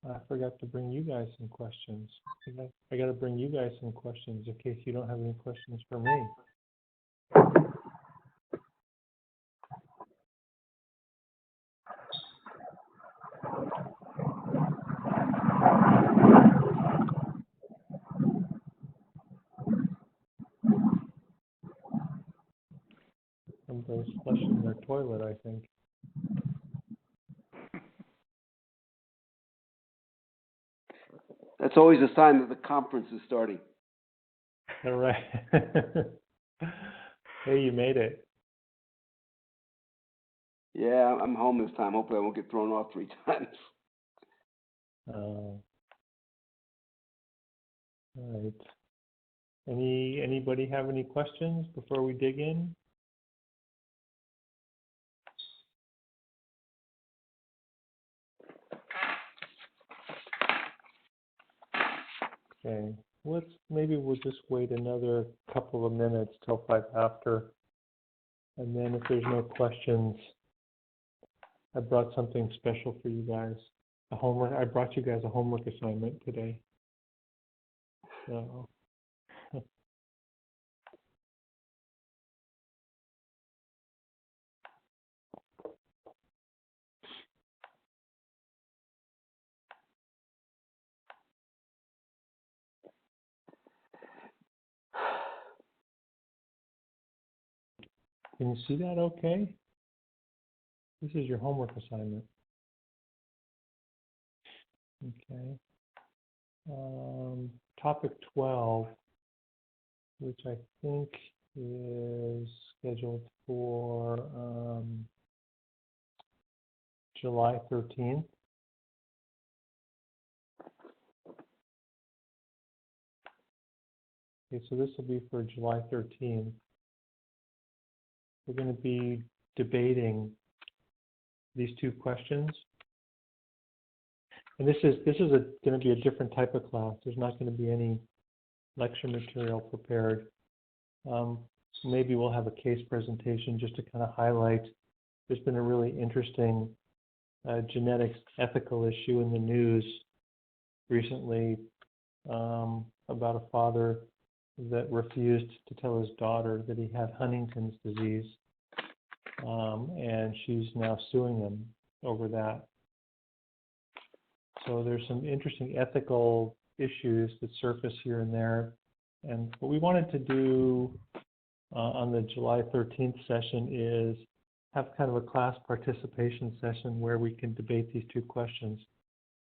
I forgot to bring you guys some questions. I got to bring you guys some questions in case you don't have any questions for me. Somebody's flushing their toilet, I think. That's always a sign that the conference is starting. All right. Hey, you made it. Yeah, I'm home this time. Hopefully I won't get thrown off 3 times. All right. Anybody have any questions before we dig in? Okay. Maybe we'll just wait another couple of minutes till 5 after. And then if there's no questions, I brought something special for you guys. I brought you guys a homework assignment today. So can you see that okay? This is your homework assignment. Okay. Topic 12, which I think is scheduled for July 13th. Okay, so this will be for July 13th. We're going to be debating these 2 questions. And this is going to be a different type of class. There's not going to be any lecture material prepared. Maybe we'll have a case presentation just to kind of highlight. There's been a really interesting genetics ethical issue in the news recently about a father that refused to tell his daughter that he had Huntington's disease, and she's now suing him over that. So there's some interesting ethical issues that surface here and there. And what we wanted to do on the July 13th session is have kind of a class participation session where we can debate these 2 questions.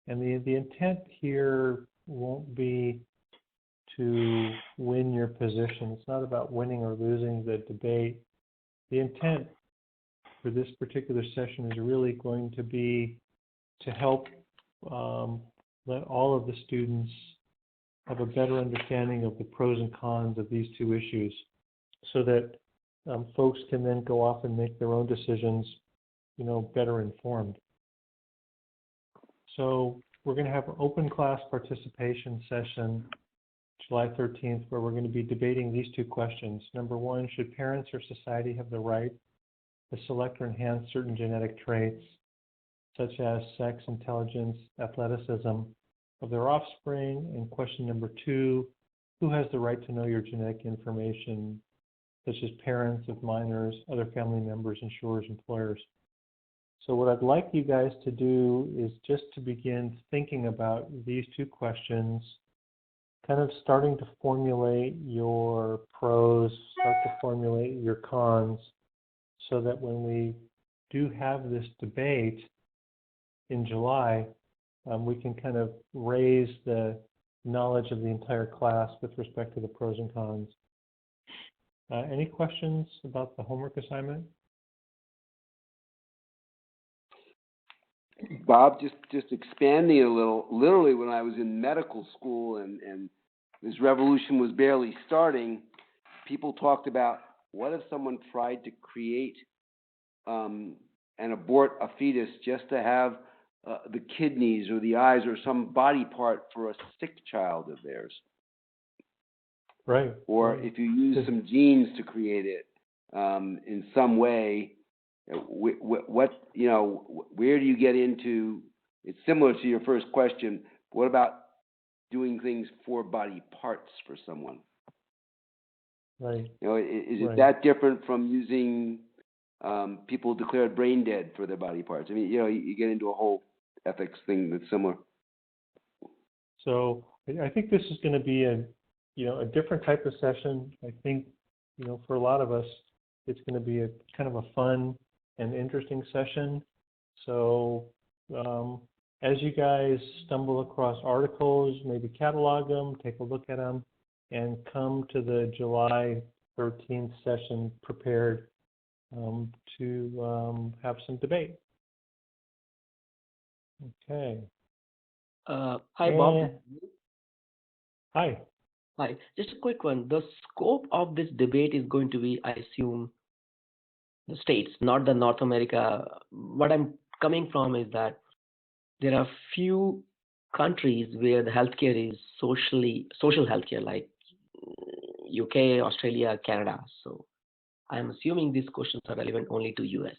And the intent here won't be to win your position. It's not about winning or losing the debate. The intent for this particular session is really going to be to help let all of the students have a better understanding of the pros and cons of these 2 issues so that folks can then go off and make their own decisions, better informed. So we're going to have an open class participation session July 13th, where we're going to be debating these 2 questions. Number 1, should parents or society have the right to select or enhance certain genetic traits, such as sex, intelligence, athleticism, of their offspring? And question number 2, who has the right to know your genetic information, such as parents of minors, other family members, insurers, employers? So what I'd like you guys to do is just to begin thinking about these 2 questions, kind of starting to formulate your pros, start to formulate your cons, so that when we do have this debate in July, we can kind of raise the knowledge of the entire class with respect to the pros and cons. Any questions about the homework assignment? Bob, just expanding it a little. Literally, when I was in medical school and this revolution was barely starting, people talked about what if someone tried to create and abort a fetus just to have the kidneys or the eyes or some body part for a sick child of theirs. Right. Or if you use some genes to create it in some way, what where do you get into It's similar to your first question. What about doing things for body parts for someone? Right. You know, is it Right. that different from using people declared brain dead for their body parts? I mean, you know, you get into a whole ethics thing that's similar. So I think this is going to be a different type of session. I think, for a lot of us, it's going to be a kind of a fun and interesting session. So as you guys stumble across articles, maybe catalog them, take a look at them, and come to the July 13th session prepared to have some debate. Okay. Hi, Bob. Hi. Hi. Just a quick one. The scope of this debate is going to be, I assume, the States, not the North America. What I'm coming from is that there are few countries where the healthcare is social healthcare, like UK, Australia, Canada. So I'm assuming these questions are relevant only to US.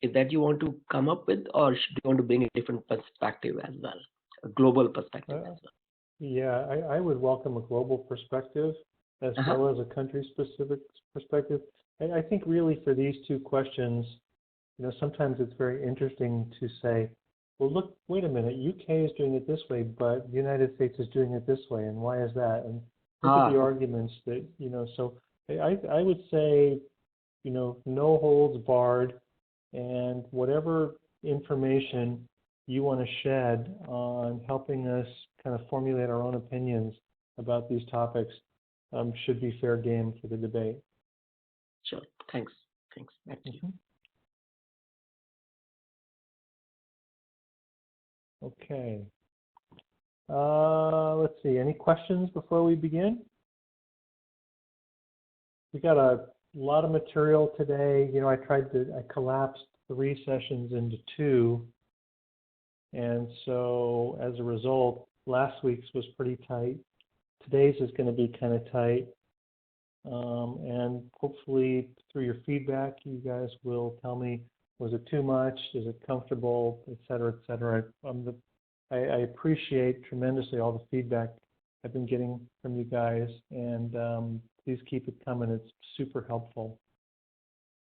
Is that you want to come up with, or do you want to bring a different perspective as well, a global perspective as well? Yeah, I would welcome a global perspective as well as a country-specific perspective. I think really for these two questions, sometimes it's very interesting to say, well, look, wait a minute, UK is doing it this way, but the United States is doing it this way, and why is that? And look at the arguments that, so I would say, no holds barred, and whatever information you want to shed on helping us kind of formulate our own opinions about these topics should be fair game for the debate. Sure. Thanks. Back to you. Okay. Let's see. Any questions before we begin? We got a lot of material today. I collapsed 3 sessions into 2. And so as a result, last week's was pretty tight. Today's is going to be kind of tight. And hopefully through your feedback, you guys will tell me, was it too much? Is it comfortable? Et cetera, et cetera. I appreciate tremendously all the feedback I've been getting from you guys. And please keep it coming. It's super helpful.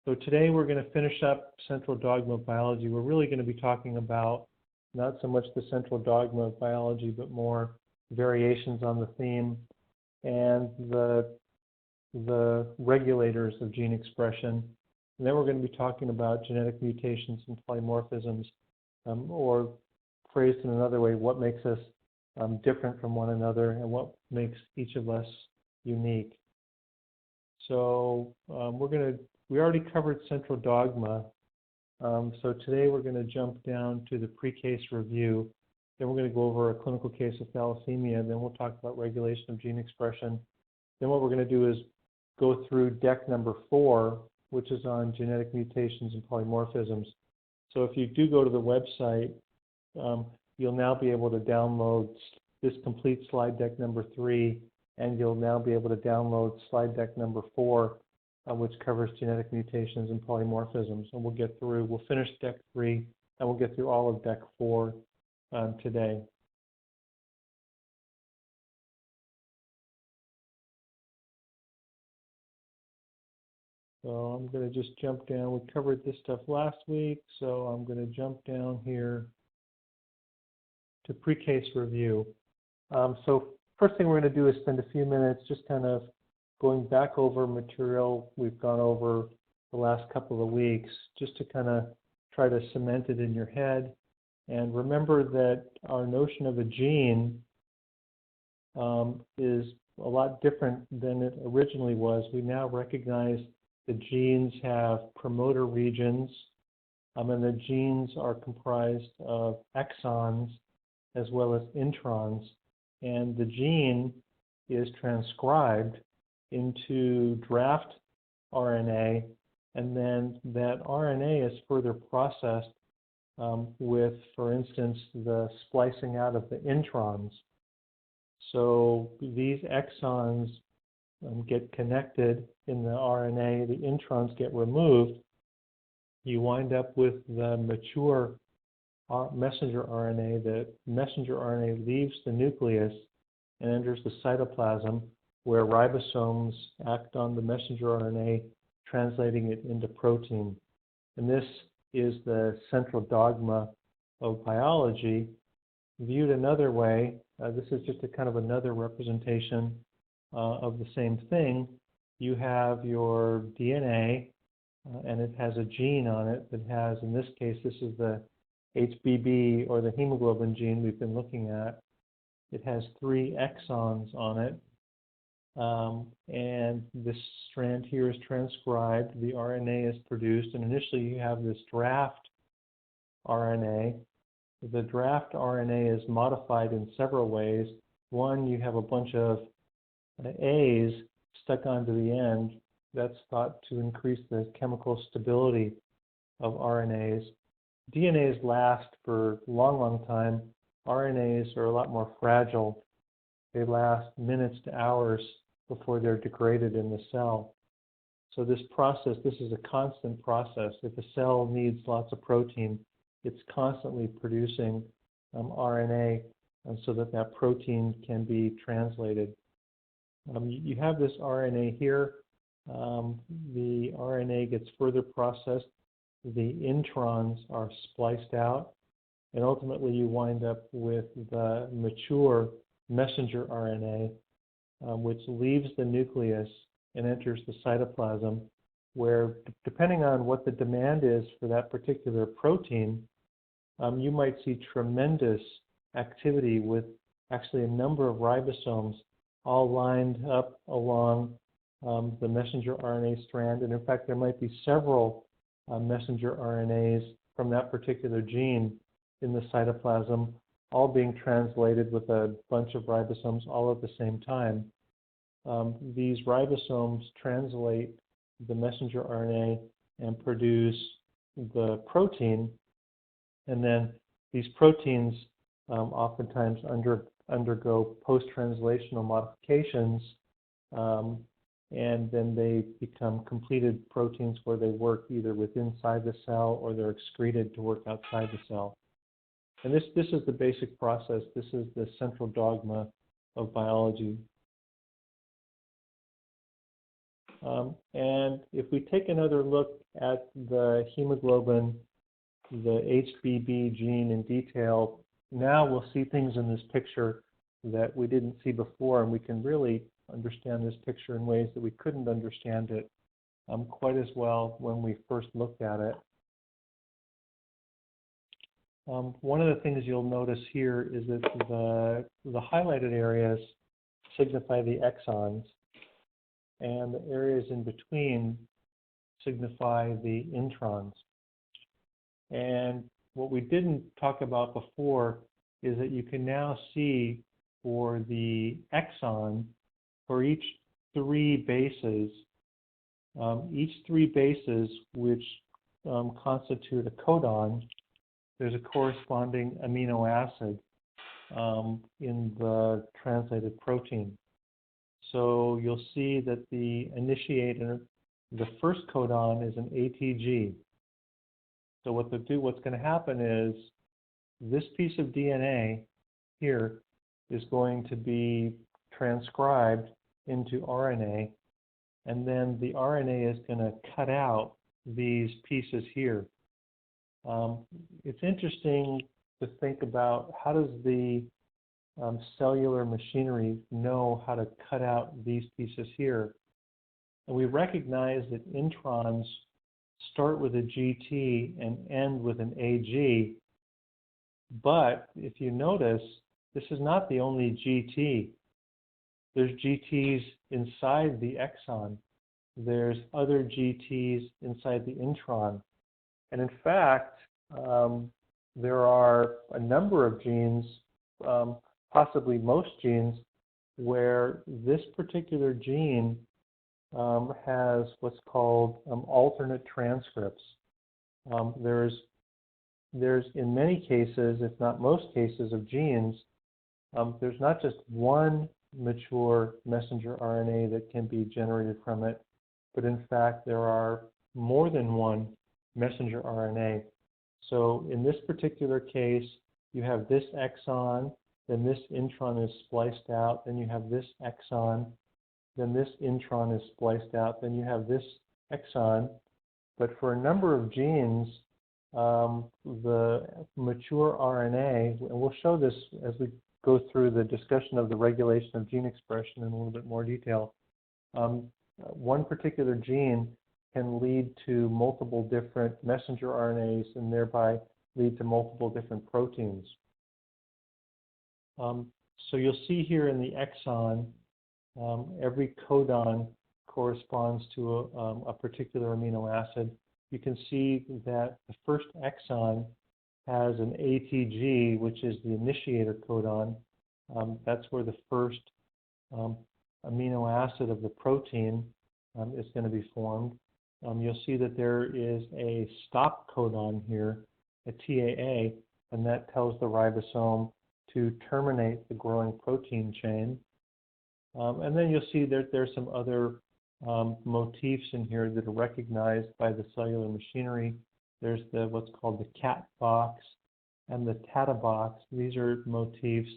So today we're going to finish up central dogma of biology. We're really going to be talking about not so much the central dogma of biology, but more variations on the theme and the regulators of gene expression. And then we're going to be talking about genetic mutations and polymorphisms, or phrased in another way, what makes us different from one another and what makes each of us unique. So we already covered central dogma. So today we're going to jump down to the pre-case review. Then we're going to go over a clinical case of thalassemia. Then we'll talk about regulation of gene expression. Then what we're going to do is go through deck number 4, which is on genetic mutations and polymorphisms. So if you do go to the website, you'll now be able to download this complete slide deck number 3, and you'll now be able to download slide deck number 4, which covers genetic mutations and polymorphisms. And we'll finish deck 3, and we'll get through all of deck 4 today. So I'm going to just jump down. We covered this stuff last week, so I'm going to jump down here to pre-case review. So first thing we're going to do is spend a few minutes just kind of going back over material we've gone over the last couple of weeks, just to kind of try to cement it in your head. And remember that our notion of a gene is a lot different than it originally was. We now recognize the genes have promoter regions, and the genes are comprised of exons as well as introns. And the gene is transcribed into draft RNA, and then that RNA is further processed with, for instance, the splicing out of the introns. So these exons get connected in the RNA, the introns get removed. You wind up with the mature messenger RNA, the messenger RNA leaves the nucleus and enters the cytoplasm, where ribosomes act on the messenger RNA, translating it into protein. And this is the central dogma of biology. Viewed another way, this is just a kind of another representation of the same thing. You have your DNA, and it has a gene on it that has, in this case, this is the HBB, or the hemoglobin gene we've been looking at. It has 3 exons on it, and this strand here is transcribed, the RNA is produced, and initially you have this draft RNA. The draft RNA is modified in several ways. One, you have a bunch of A's stuck onto the end. That's thought to increase the chemical stability of RNAs. DNAs last for a long, long time. RNAs are a lot more fragile. They last minutes to hours before they're degraded in the cell. So this process, this is a constant process. If a cell needs lots of protein, it's constantly producing RNA so that that protein can be translated. You have this RNA here. The RNA gets further processed. The introns are spliced out, and ultimately you wind up with the mature messenger RNA, which leaves the nucleus and enters the cytoplasm, where, depending on what the demand is for that particular protein, you might see tremendous activity with actually a number of ribosomes all lined up along the messenger RNA strand. And in fact, there might be several messenger RNAs from that particular gene in the cytoplasm, all being translated with a bunch of ribosomes all at the same time. These ribosomes translate the messenger RNA and produce the protein, and then these proteins oftentimes undergo post-translational modifications, and then they become completed proteins where they work either inside the cell or they're excreted to work outside the cell. And this is the basic process. This is the central dogma of biology. And if we take another look at the hemoglobin, the HBB gene in detail, now we'll see things in this picture that we didn't see before, and we can really understand this picture in ways that we couldn't understand it quite as well when we first looked at it. One of the things you'll notice here is that the highlighted areas signify the exons, and the areas in between signify the introns. And what we didn't talk about before is that you can now see for the exon, for each 3 bases, each 3 bases which constitute a codon, there's a corresponding amino acid in the translated protein. So you'll see that the initiator, the first codon, is an ATG. So what's going to happen is this piece of DNA here is going to be transcribed into RNA, and then the RNA is going to cut out these pieces here. It's interesting to think about how does the cellular machinery know how to cut out these pieces here. And we recognize that introns start with a GT and end with an AG, but if you notice, this is not the only GT. There's GTs inside the exon. There's other GTs inside the intron. And in fact, there are a number of genes, possibly most genes, where this particular gene has what's called alternate transcripts. There's in many cases, if not most cases of genes, there's not just one mature messenger RNA that can be generated from it, but in fact there are more than one messenger RNA. So in this particular case, you have this exon, then this intron is spliced out, then you have this exon, then this intron is spliced out, then you have this exon. But for a number of genes, the mature RNA, and we'll show this as we go through the discussion of the regulation of gene expression in a little bit more detail. One particular gene can lead to multiple different messenger RNAs and thereby lead to multiple different proteins. So you'll see here in the exon, every codon corresponds to a particular amino acid. You can see that the first exon has an ATG, which is the initiator codon. That's where the first amino acid of the protein is going to be formed. You'll see that there is a stop codon here, a TAA, and that tells the ribosome to terminate the growing protein chain. And then you'll see that there's some other motifs in here that are recognized by the cellular machinery. There's what's called the cat box and the tata box. These are motifs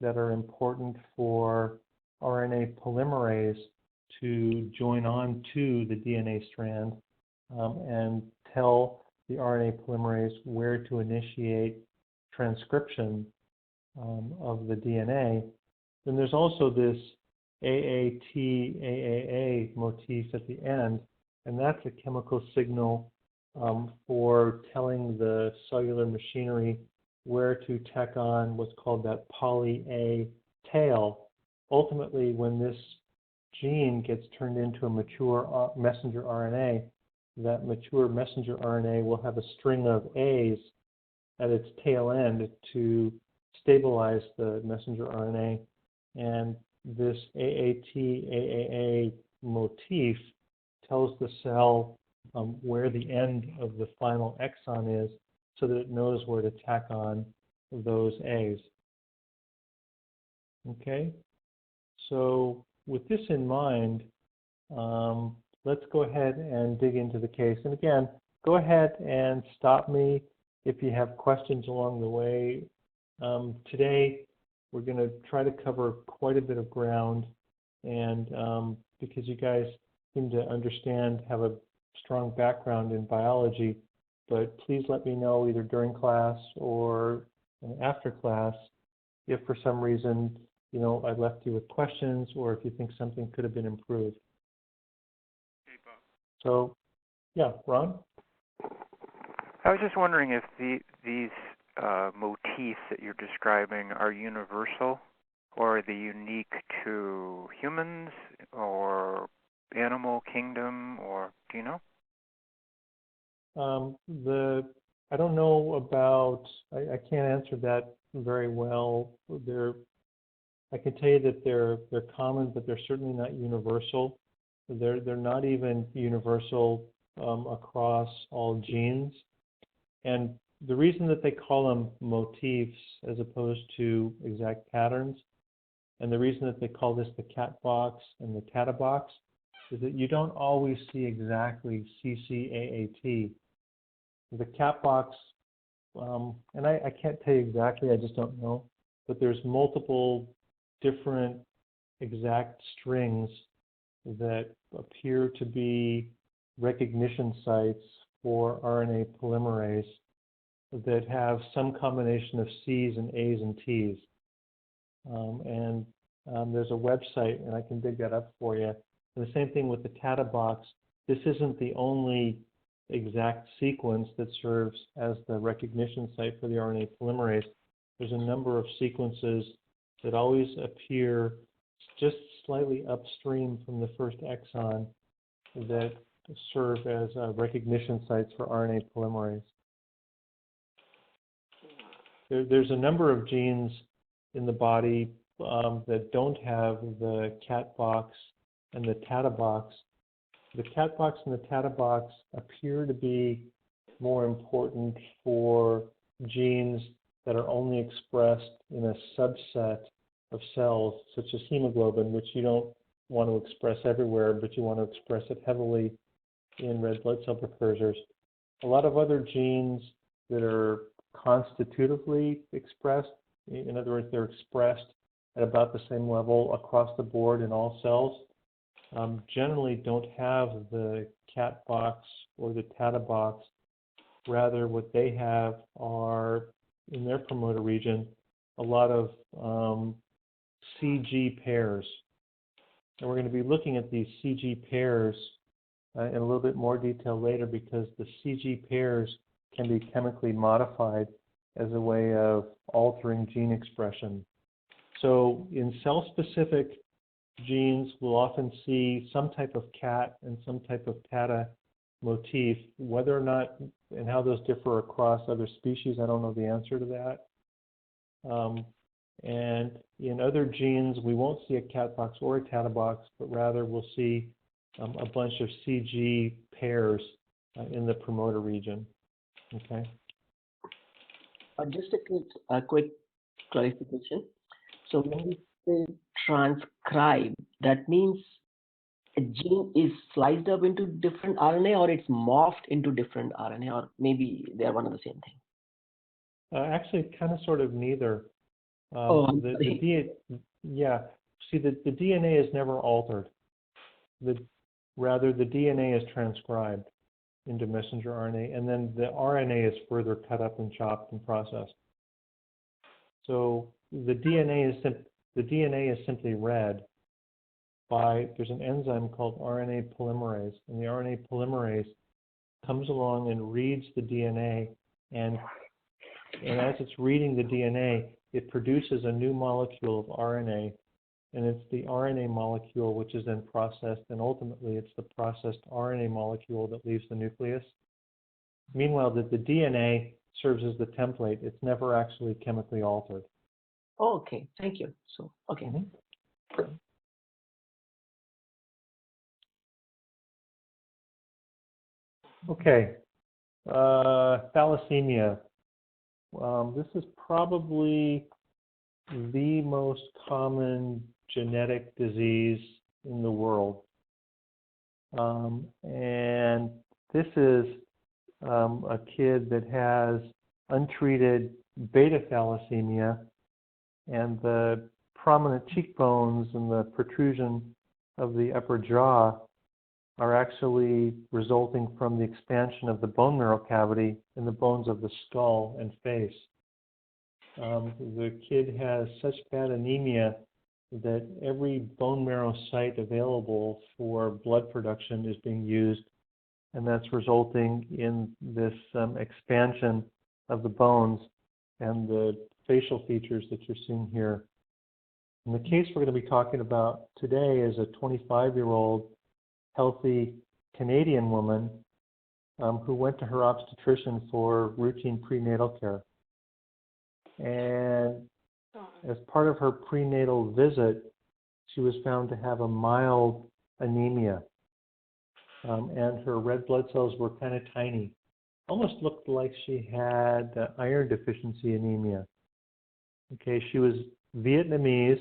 that are important for RNA polymerase to join on to the DNA strand and tell the RNA polymerase where to initiate transcription of the DNA. Then there's also this AAT, AAA motif at the end, and that's a chemical signal for telling the cellular machinery where to tack on what's called that poly-A tail. Ultimately, when this gene gets turned into a mature messenger RNA, that mature messenger RNA will have a string of A's at its tail end to stabilize the messenger RNA. And this AAT, AAA motif tells the cell where the end of the final exon is so that it knows where to tack on those A's. Okay, so with this in mind, let's go ahead and dig into the case. And again, go ahead and stop me if you have questions along the way. Today, we're going to try to cover quite a bit of ground, and because you guys seem to understand, have a strong background in biology, but please let me know either during class or after class if for some reason, you know, I left you with questions or if you think something could have been improved. Okay, Bob. So, yeah, Ron? I was just wondering if these motifs that you're describing are universal, or are they unique to humans or animal kingdom, or do you know? I don't know about, I can't answer that very well. I can tell you that they're common, but they're certainly not universal. They're not even universal across all genes. And the reason that they call them motifs as opposed to exact patterns, and the reason that they call this the cat box and the tata box, is that you don't always see exactly CCAAT. The cat box, and I can't tell you exactly, I just don't know, but there's multiple different exact strings that appear to be recognition sites for RNA polymerase that have some combination of C's and A's and T's. There's a website, and I can dig that up for you. And the same thing with the Tata box. This isn't the only exact sequence that serves as the recognition site for the RNA polymerase. There's a number of sequences that always appear just slightly upstream from the first exon that serve as recognition sites for RNA polymerase. There's a number of genes in the body that don't have the cat box and the tata box. The cat box and the tata box appear to be more important for genes that are only expressed in a subset of cells, such as hemoglobin, which you don't want to express everywhere, but you want to express it heavily in red blood cell precursors. A lot of other genes that are constitutively expressed. In other words, they're expressed at about the same level across the board in all cells, generally don't have the cat box or the tata box. Rather, what they have are, in their promoter region, a lot of CG pairs. And we're going to be looking at these CG pairs in a little bit more detail later, because the CG pairs can be chemically modified as a way of altering gene expression. So in cell-specific genes, we'll often see some type of cat and some type of tata motif. Whether or not and how those differ across other species, I don't know the answer to that. And in other genes, we won't see a cat box or a tata box, but rather we'll see a bunch of CG pairs in the promoter region. Okay. Just a quick clarification. So when we say transcribe, that means a gene is sliced up into different RNA, or it's morphed into different RNA, or maybe they're one and the same thing? Actually, kind of sort of neither. Yeah. See, the DNA is never altered. Rather, the DNA is transcribed into messenger RNA, and then the RNA is further cut up and chopped and processed. So the DNA is simply read by, there's an enzyme called RNA polymerase, and the RNA polymerase comes along and reads the DNA, and as it's reading the DNA, it produces a new molecule of RNA, and it's the RNA molecule which is then processed, and ultimately it's the processed RNA molecule that leaves the nucleus. Meanwhile, the DNA serves as the template. It's never actually chemically altered. Oh, okay, thank you. So, okay. Mm-hmm. Okay, thalassemia. This is probably the most common genetic disease in the world. And this is a kid that has untreated beta thalassemia, and the prominent cheekbones and the protrusion of the upper jaw are actually resulting from the expansion of the bone marrow cavity in the bones of the skull and face. The kid has such bad anemia that every bone marrow site available for blood production is being used, and that's resulting in this expansion of the bones and the facial features that you're seeing here. And the case we're going to be talking about today is a 25-year-old healthy Canadian woman who went to her obstetrician for routine prenatal care. And as part of her prenatal visit, she was found to have a mild anemia. And her red blood cells were kind of tiny. Almost looked like she had iron deficiency anemia. Okay, she was Vietnamese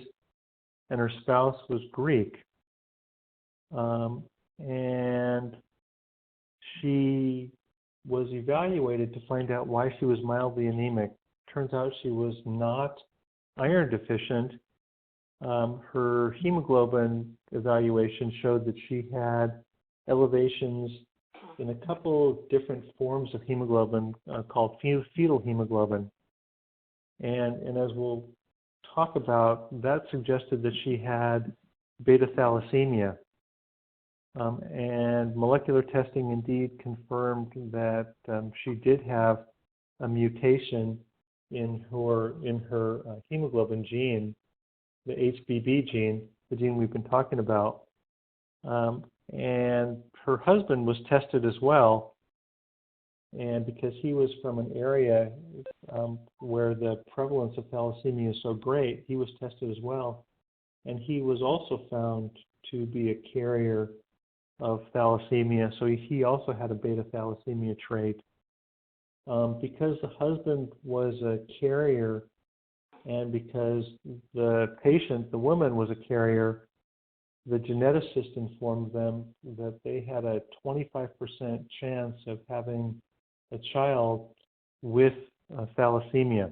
and her spouse was Greek. And she was evaluated to find out why she was mildly anemic. Turns out she was not iron deficient. Her hemoglobin evaluation showed that she had elevations in a couple of different forms of hemoglobin called fetal hemoglobin. And as we'll talk about, that suggested that she had beta thalassemia. And molecular testing indeed confirmed that she did have a mutation in her hemoglobin gene, the HBB gene, the gene we've been talking about. And her husband was tested as well. And because he was from an area where the prevalence of thalassemia is so great, he was tested as well. And he was also found to be a carrier of thalassemia, so he also had a beta thalassemia trait. Because the husband was a carrier, and because the patient, the woman, was a carrier, the geneticist informed them that they had a 25% chance of having a child with thalassemia.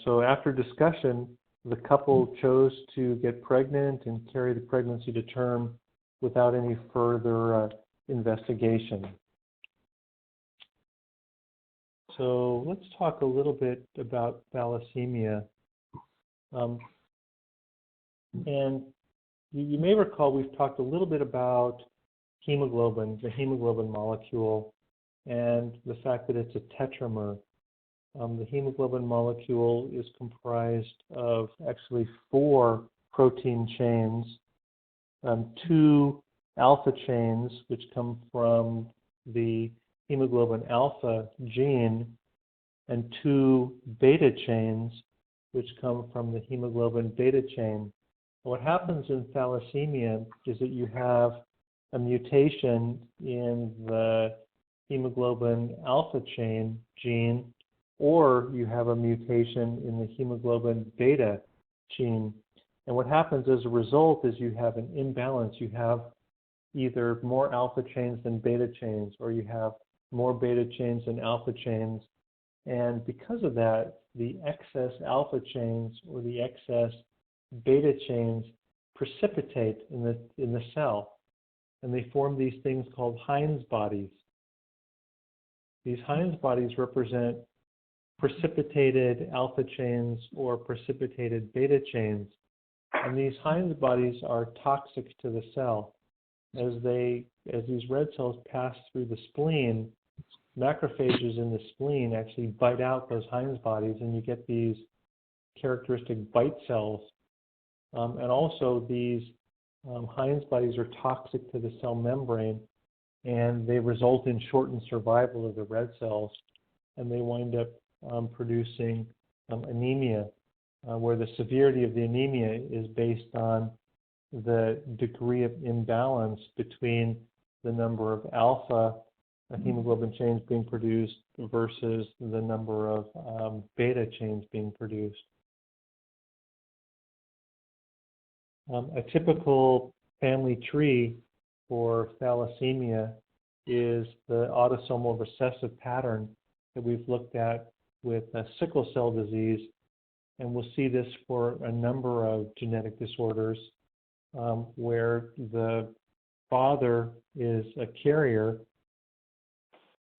So after discussion, the couple chose to get pregnant and carry the pregnancy to term without any further investigation. So let's talk a little bit about thalassemia. And you may recall we've talked a little bit about hemoglobin, the hemoglobin molecule, and the fact that it's a tetramer. The hemoglobin molecule is comprised of actually 4 protein chains, 2 alpha chains, which come from the hemoglobin alpha gene, and 2 beta chains, which come from the hemoglobin beta chain. What happens in thalassemia is that you have a mutation in the hemoglobin alpha chain gene, or you have a mutation in the hemoglobin beta gene. And what happens as a result is you have an imbalance. You have either more alpha chains than beta chains, or you have more beta chains than alpha chains. And because of that, the excess alpha chains or the excess beta chains precipitate in the cell, and they form these things called Heinz bodies. These Heinz bodies represent precipitated alpha chains or precipitated beta chains, and these Heinz bodies are toxic to the cell. As these red cells pass through the spleen, macrophages in the spleen actually bite out those Heinz bodies, and you get these characteristic bite cells. And also these Heinz bodies are toxic to the cell membrane, and they result in shortened survival of the red cells, and they wind up producing anemia, where the severity of the anemia is based on the degree of imbalance between the number of alpha hemoglobin chains being produced versus the number of beta chains being produced. A typical family tree for thalassemia is the autosomal recessive pattern that we've looked at with sickle cell disease, and we'll see this for a number of genetic disorders where the father is a carrier,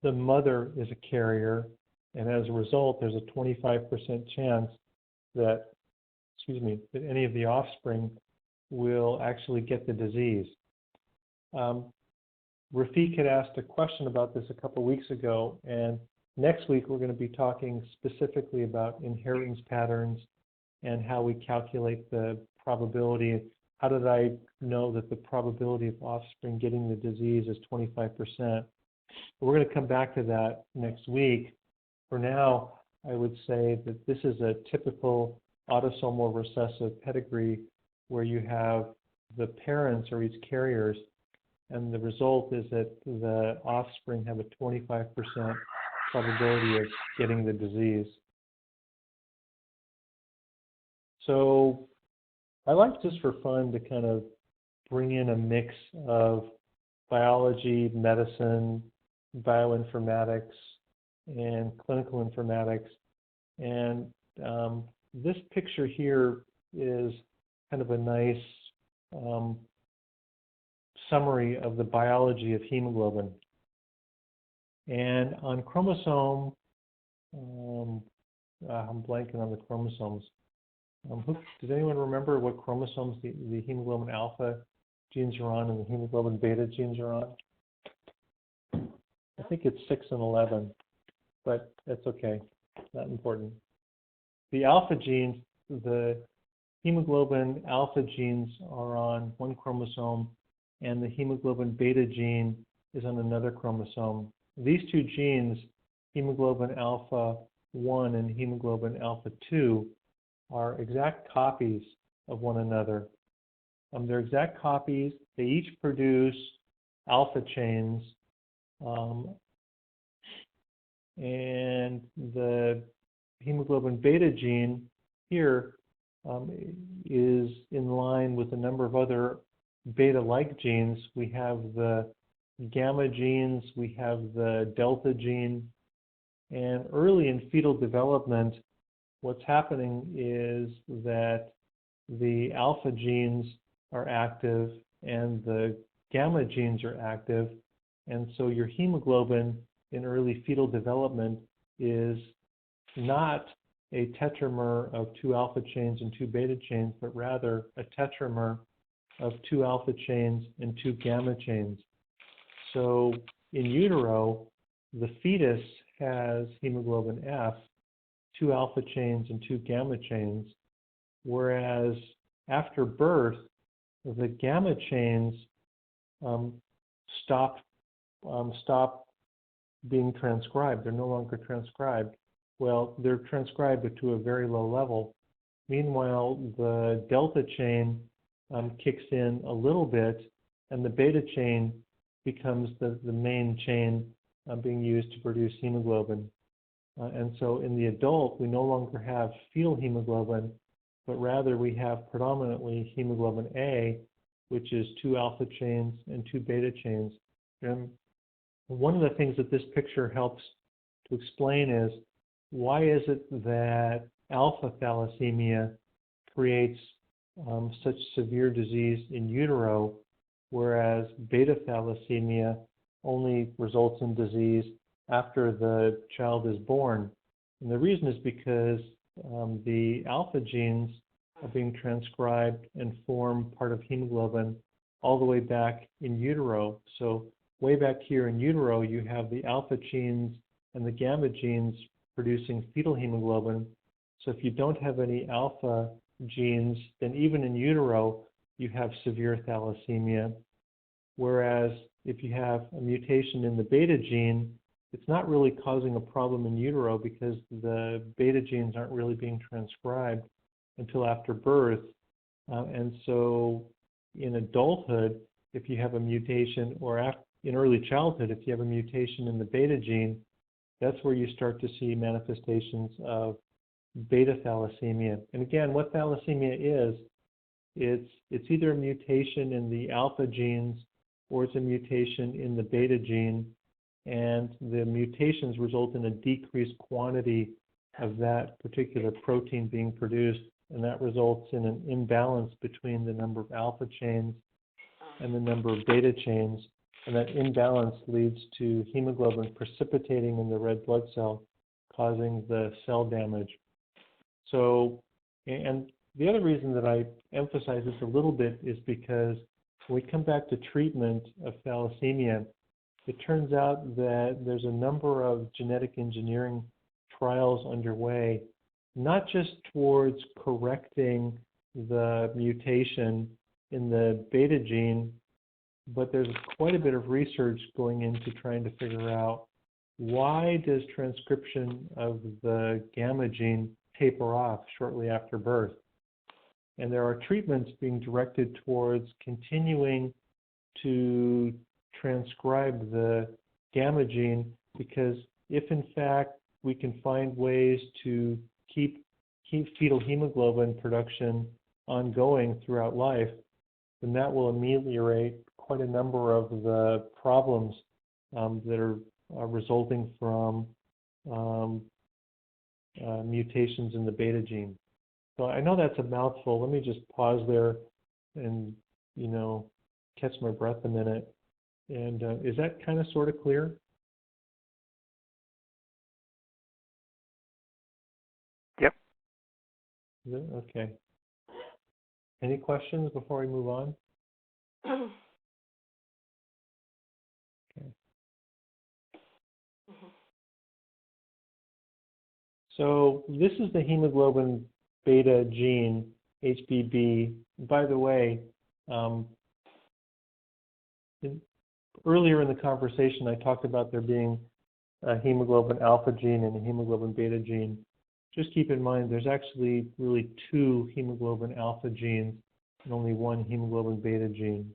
the mother is a carrier, and as a result, there's a 25% chance that, that any of the offspring will actually get the disease. Rafiq had asked a question about this a couple of weeks ago, and next week we're going to be talking specifically about inheritance patterns and how we calculate the probability. How did I know that the probability of offspring getting the disease is 25%? We're going to come back to that next week. For now, I would say that this is a typical autosomal recessive pedigree where you have the parents are each carriers, and the result is that the offspring have a 25% probability of getting the disease. So I like, just for fun, to kind of bring in a mix of biology, medicine, bioinformatics, and clinical informatics. And this picture here is kind of a nice summary of the biology of hemoglobin. And on chromosome, I'm blanking on the chromosomes. Does anyone remember what chromosomes the hemoglobin alpha genes are on and the hemoglobin beta genes are on? I think it's 6 and 11, but that's okay, not important. The alpha genes, the hemoglobin alpha genes are on one chromosome, and the hemoglobin beta gene is on another chromosome. These two genes, hemoglobin alpha 1 and hemoglobin alpha 2, are exact copies of one another. They're exact copies. They each produce alpha chains, and the hemoglobin beta gene here is in line with a number of other beta-like genes. We have the gamma genes, we have the delta gene, And early in fetal development, what's happening is that the alpha genes are active and the gamma genes are active. And so your hemoglobin in early fetal development is not a tetramer of 2 alpha chains and 2 beta chains, but rather a tetramer of 2 alpha chains and 2 gamma chains. So in utero, the fetus has hemoglobin F, 2 alpha chains and 2 gamma chains, whereas after birth, the gamma chains stop being transcribed. They're no longer transcribed. Well, they're transcribed but to a very low level. Meanwhile, the delta chain kicks in a little bit, and the beta chain becomes the main chain being used to produce hemoglobin. And so in the adult, we no longer have fetal hemoglobin, but rather we have predominantly hemoglobin A, which is 2 alpha chains and 2 beta chains. And one of the things that this picture helps to explain is, why is it that alpha thalassemia creates such severe disease in utero, whereas beta thalassemia only results in disease after the child is born? And the reason is because the alpha genes are being transcribed and form part of hemoglobin all the way back in utero. So way back here in utero, you have the alpha genes and the gamma genes producing fetal hemoglobin. So if you don't have any alpha genes, then even in utero, you have severe thalassemia. Whereas if you have a mutation in the beta gene, it's not really causing a problem in utero because the beta genes aren't really being transcribed until after birth. And so in adulthood, if you have a mutation, or in early childhood, if you have a mutation in the beta gene, that's where you start to see manifestations of beta thalassemia. And again, what thalassemia is, it's either a mutation in the alpha genes or it's a mutation in the beta gene, and the mutations result in a decreased quantity of that particular protein being produced, and that results in an imbalance between the number of alpha chains and the number of beta chains, and that imbalance leads to hemoglobin precipitating in the red blood cell, causing the cell damage. So, and the other reason that I emphasize this a little bit is because when we come back to treatment of thalassemia, it turns out that there's a number of genetic engineering trials underway, not just towards correcting the mutation in the beta gene, but there's quite a bit of research going into trying to figure out, why does transcription of the gamma gene taper off shortly after birth? And there are treatments being directed towards continuing to transcribe the gamma gene, because if in fact we can find ways to keep fetal hemoglobin production ongoing throughout life, then that will ameliorate quite a number of the problems that are resulting from mutations in the beta gene. So I know that's a mouthful. Let me just pause there and, catch my breath a minute. And is that kind of sort of clear? Yep. Is it? Okay. Any questions before we move on? Okay. So this is the hemoglobin beta gene, HBB. By the way, earlier in the conversation, I talked about there being a hemoglobin alpha gene and a hemoglobin beta gene. Just keep in mind, there's actually really 2 hemoglobin alpha genes and only 1 hemoglobin beta gene.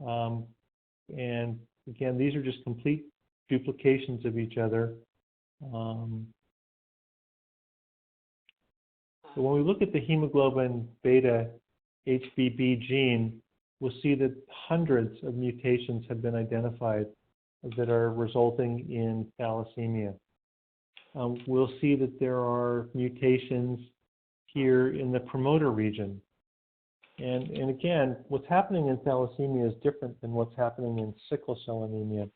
And again, these are just complete duplications of each other. So when we look at the hemoglobin beta HBB gene, we'll see that hundreds of mutations have been identified that are resulting in thalassemia. we'll see that there are mutations here in the promoter region. And again, what's happening in thalassemia is different than what's happening in sickle cell anemia.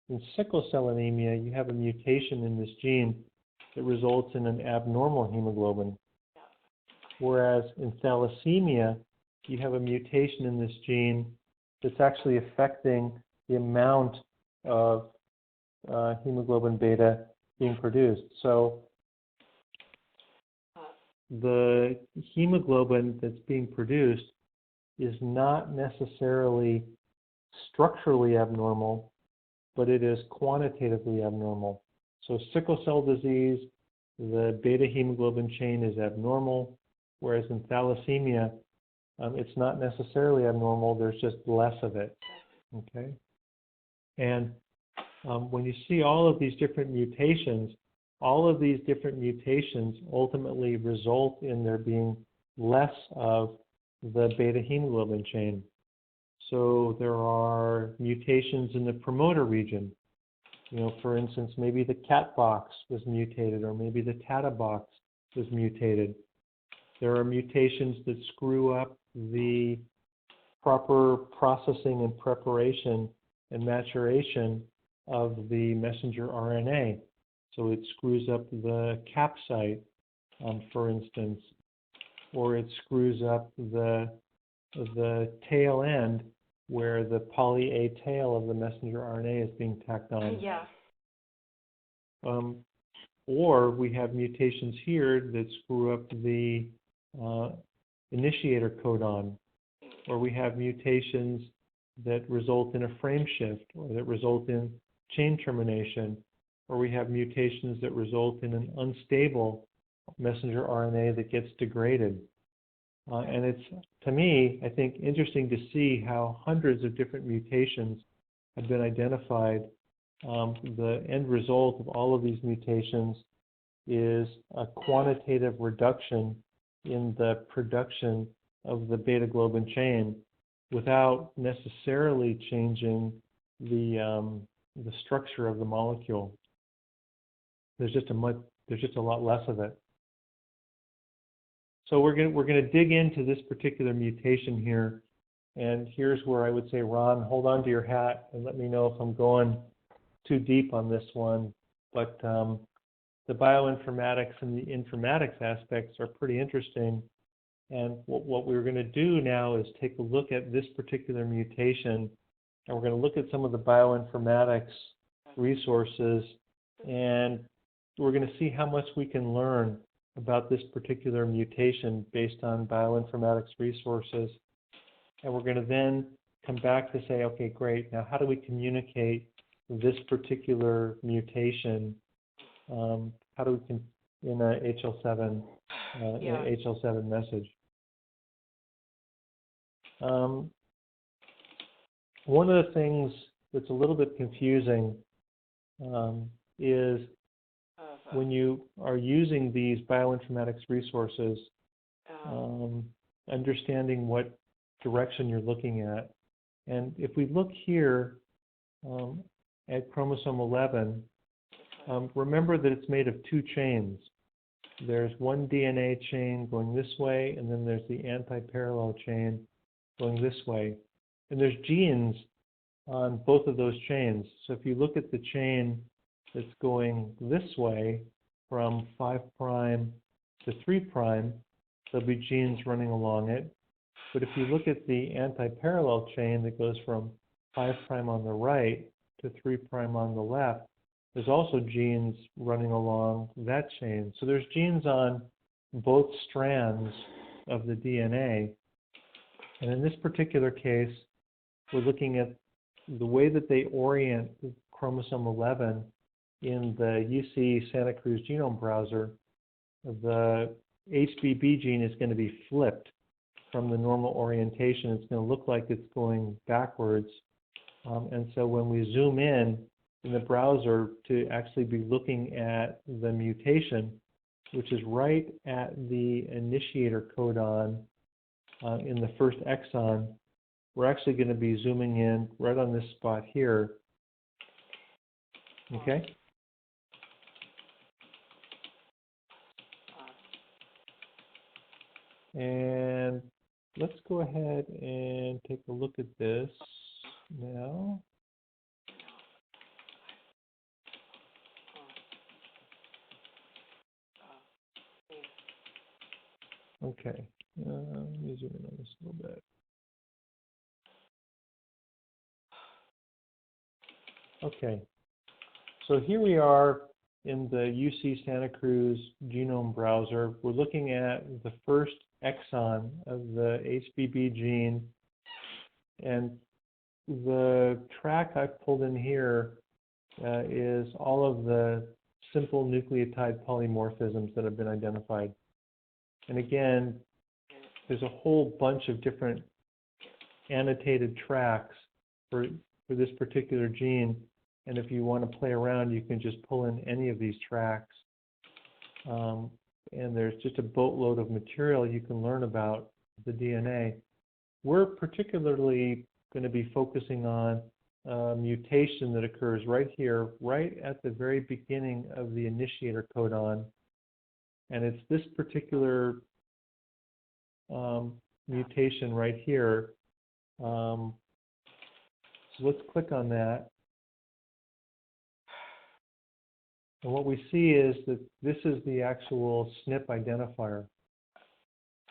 In sickle cell anemia, you have a mutation in this gene that results in an abnormal hemoglobin. Whereas in thalassemia, you have a mutation in this gene that's actually affecting the amount of hemoglobin beta being produced. So the hemoglobin that's being produced is not necessarily structurally abnormal, but it is quantitatively abnormal. So sickle cell disease, the beta hemoglobin chain is abnormal, whereas in thalassemia, it's not necessarily abnormal, there's just less of it, okay? And when you see all of these different mutations, all of these different mutations ultimately result in there being less of the beta hemoglobin chain. So there are mutations in the promoter region. You know, for instance, maybe the cat box was mutated, or maybe the Tata box was mutated. There are mutations that screw up the proper processing and preparation and maturation of the messenger RNA. So it screws up the cap site, for instance, or it screws up the tail end where the poly A tail of the messenger RNA is being tacked on. Yeah. Or we have mutations here that screw up the initiator codon, or we have mutations that result in a frame shift, or that result in chain termination, or we have mutations that result in an unstable messenger RNA that gets degraded. And it's, to me, I think, interesting to see how hundreds of different mutations have been identified. The end result of all of these mutations is a quantitative reduction in the production of the beta globin chain without necessarily changing the structure of the molecule. There's just a lot less of it. So we're going to dig into this particular mutation here, and here's where I would say, Ron, hold on to your hat and let me know if I'm going too deep on this one. But the bioinformatics and the informatics aspects are pretty interesting. And what we're going to do now is take a look at this particular mutation, and we're going to look at some of the bioinformatics resources, and we're going to see how much we can learn about this particular mutation based on bioinformatics resources. And we're going to then come back to say, okay, great, now how do we communicate this particular mutation? How do we in a HL7 in a HL7 message? One of the things that's a little bit confusing is when you are using these bioinformatics resources, understanding what direction you're looking at. And if we look here at chromosome 11, remember that it's made of two chains. There's one DNA chain going this way, and then there's the anti-parallel chain going this way. And there's genes on both of those chains. So if you look at the chain that's going this way from 5' to 3', there'll be genes running along it. But if you look at the anti-parallel chain that goes from 5' on the right to 3' on the left, there's also genes running along that chain. So there's genes on both strands of the DNA. And in this particular case, we're looking at the way that they orient chromosome 11 in the UC Santa Cruz genome browser. The HBB gene is going to be flipped from the normal orientation. It's going to look like it's going backwards. And so when we zoom in the browser to actually be looking at the mutation, which is right at the initiator codon in the first exon, we're actually going to be zooming in right on this spot here. Okay? And let's go ahead and take a look at this now. Okay, let me zoom in on this a little bit. Okay, so here we are in the UC Santa Cruz genome browser. We're looking at the first exon of the HBB gene, and the track I've pulled in here is all of the simple nucleotide polymorphisms that have been identified. And again, there's a whole bunch of different annotated tracks for this particular gene. And if you want to play around, you can just pull in any of these tracks. And there's just a boatload of material you can learn about the DNA. We're particularly going to be focusing on a mutation that occurs right here, right at the very beginning of the initiator codon. And it's this particular mutation right here. So let's click on that. And what we see is that this is the actual SNP identifier.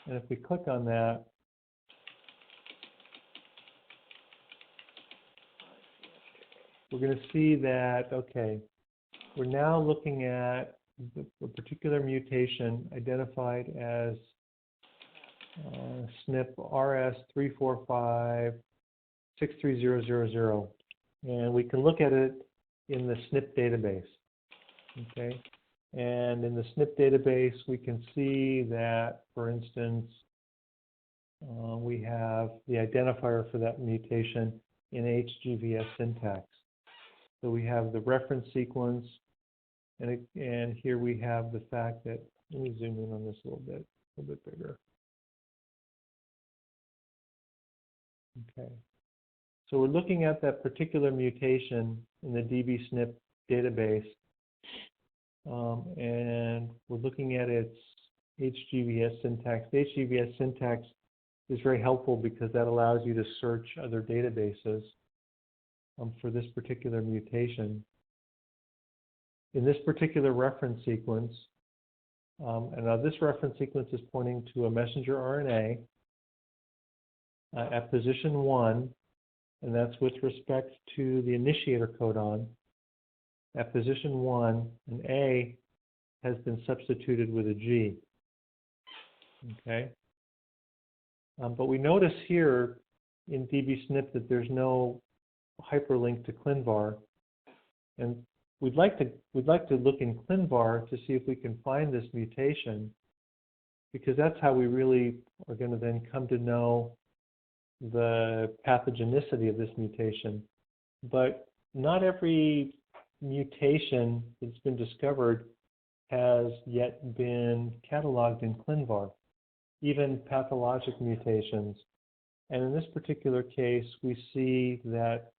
And if we click on that, we're going to see that, okay, we're now looking at a particular mutation identified as SNP RS345-63000. And we can look at it in the SNP database. Okay, and in the SNP database, we can see that, for instance, we have the identifier for that mutation in HGVS syntax. So we have the reference sequence, and here we have the fact that, let me zoom in on this a little bit bigger. Okay, so we're looking at that particular mutation in the dbSNP database. And we're looking at its HGVS syntax. The HGVS syntax is very helpful because that allows you to search other databases for this particular mutation. In this particular reference sequence, and now this reference sequence is pointing to a messenger RNA at position 1, and that's with respect to the initiator codon. At position 1, an A has been substituted with a G. Okay, but we notice here in dbSNP that there's no hyperlink to ClinVar, and we'd like to look in ClinVar to see if we can find this mutation, because that's how we really are going to then come to know the pathogenicity of this mutation. But not every mutation that's been discovered has yet been cataloged in ClinVar, even pathologic mutations. And in this particular case, we see that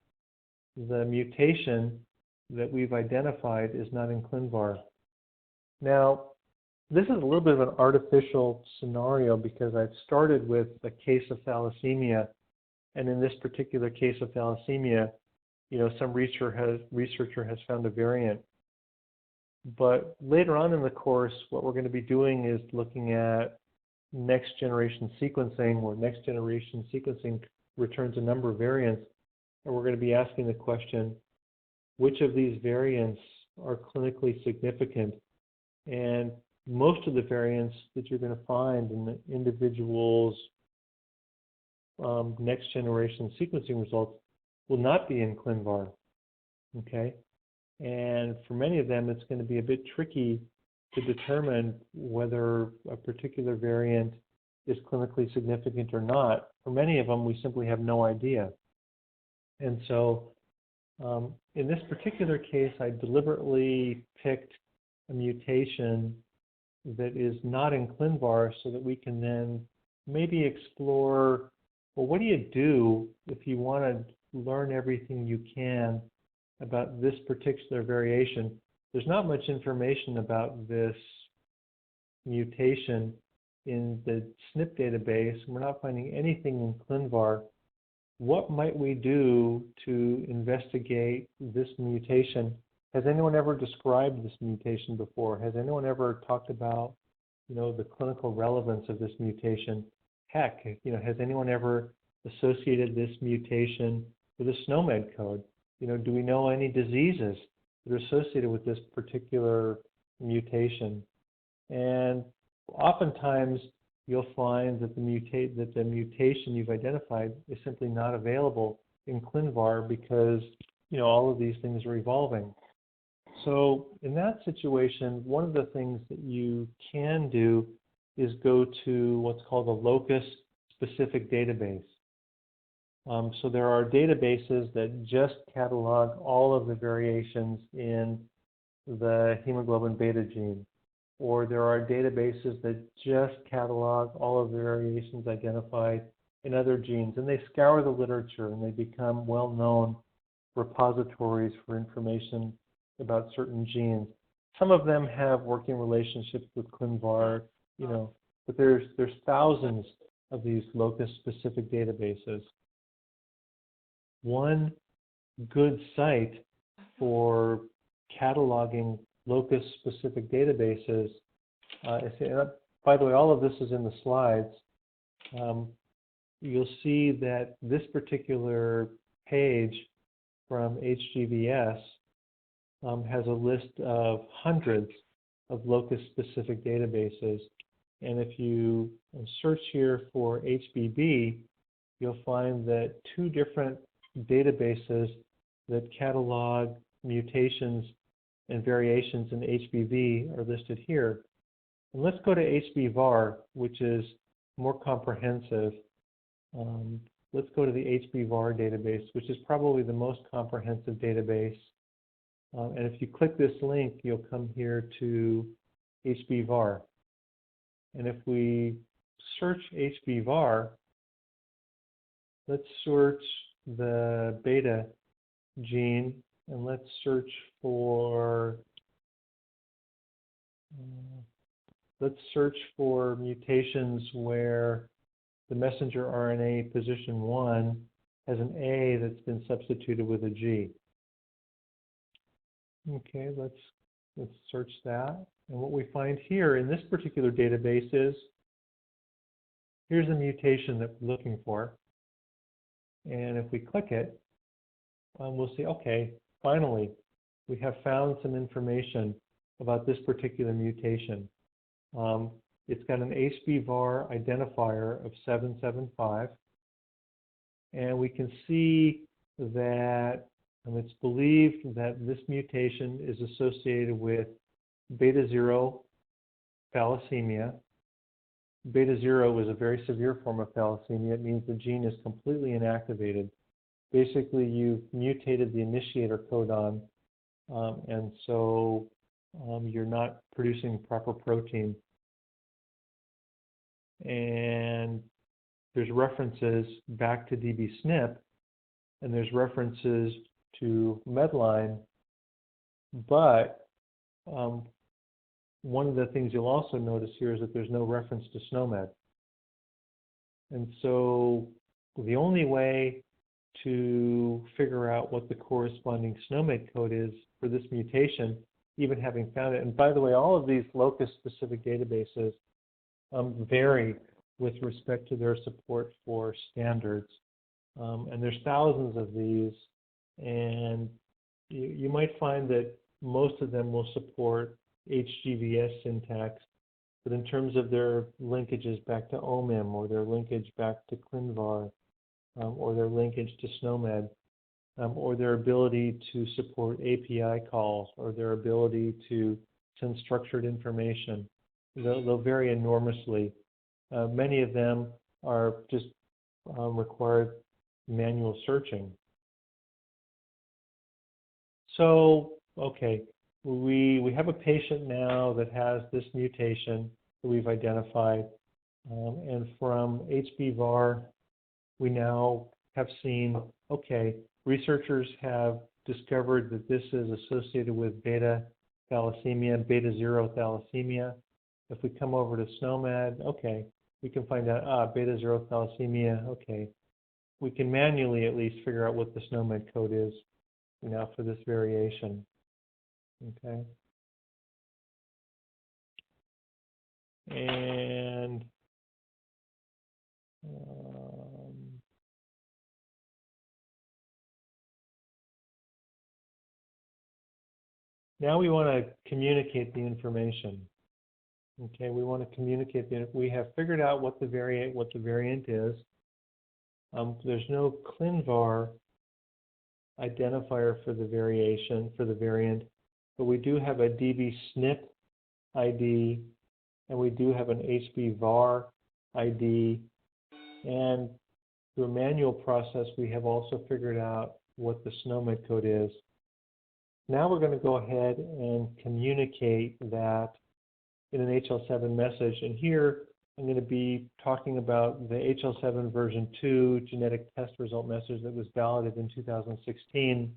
the mutation that we've identified is not in ClinVar. Now, this is a little bit of an artificial scenario because I've started with a case of thalassemia, and in this particular case of thalassemia, you know, some researcher has found a variant. But later on in the course, what we're going to be doing is looking at next generation sequencing, where next generation sequencing returns a number of variants, and we're going to be asking the question, which of these variants are clinically significant? And most of the variants that you're going to find in the individual's next generation sequencing results will not be in ClinVar, okay? And for many of them, it's going to be a bit tricky to determine whether a particular variant is clinically significant or not. For many of them, we simply have no idea. And so in this particular case, I deliberately picked a mutation that is not in ClinVar so that we can then maybe explore, well, what do you do if you want to learn everything you can about this particular variation? There's not much information about this mutation in the SNP database, and we're not finding anything in ClinVar, what might we do to investigate this mutation? Has anyone ever described this mutation before? Has anyone ever talked about, the clinical relevance of this mutation? Heck, has anyone ever associated this mutation with a SNOMED code? Do we know any diseases that are associated with this particular mutation? And oftentimes you'll find that the mutation you've identified is simply not available in ClinVar because all of these things are evolving. So in that situation, one of the things that you can do is go to what's called a locus-specific database. So there are databases that just catalog all of the variations in the hemoglobin beta gene, or there are databases that just catalog all of the variations identified in other genes, and they scour the literature and they become well-known repositories for information about certain genes. Some of them have working relationships with ClinVar, but there's thousands of these locus-specific databases. One good site for cataloging locus-specific databases, by the way, all of this is in the slides. You'll see that this particular page from HGVS has a list of hundreds of locus-specific databases. And if you search here for HBB, you'll find that two different databases that catalog mutations and variations in HBV are listed here. And let's go to HBVAR, which is more comprehensive. Let's go to the HBVAR database, which is probably the most comprehensive database. And if you click this link, you'll come here to HBVAR. And if we search HBVAR, let's search the beta gene, and let's search for mutations where the messenger RNA position 1 has an A that's been substituted with a G. Okay, let's search that. And what we find here in this particular database is, here's a mutation that we're looking for. And if we click it, we'll see, okay, finally, we have found some information about this particular mutation. It's got an HBVAR identifier of 775. And we can see that it's believed that this mutation is associated with beta 0 thalassemia. Beta 0 is a very severe form of thalassemia. It means the gene is completely inactivated. Basically, you've mutated the initiator codon, and so you're not producing proper protein. And there's references back to dbSNP, and there's references to Medline, but one of the things you'll also notice here is that there's no reference to SNOMED. And so the only way to figure out what the corresponding SNOMED code is for this mutation, even having found it, and by the way, all of these locus-specific databases vary with respect to their support for standards. And there's thousands of these, and you might find that most of them will support HGVS syntax, but in terms of their linkages back to OMIM, or their linkage back to ClinVar, or their linkage to SNOMED, or their ability to support API calls, or their ability to send structured information, they'll vary enormously. Many of them are just required manual searching. So, okay, we have a patient now that has this mutation that we've identified, and from HBVAR, we now have seen, okay, researchers have discovered that this is associated with beta thalassemia, beta 0 thalassemia. If we come over to SNOMED, okay, we can find out, beta zero thalassemia, okay. We can manually at least figure out what the SNOMED code is now for this variation, okay? And now we want to communicate the information. Okay, we want to communicate we have figured out what the variant is. There's no ClinVar identifier for the variant, but we do have a dbSNP ID, and we do have an HBVAR ID, and through a manual process, we have also figured out what the SNOMED code is. Now we're going to go ahead and communicate that in an HL7 message. And here I'm going to be talking about the HL7 version 2 genetic test result message that was validated in 2016.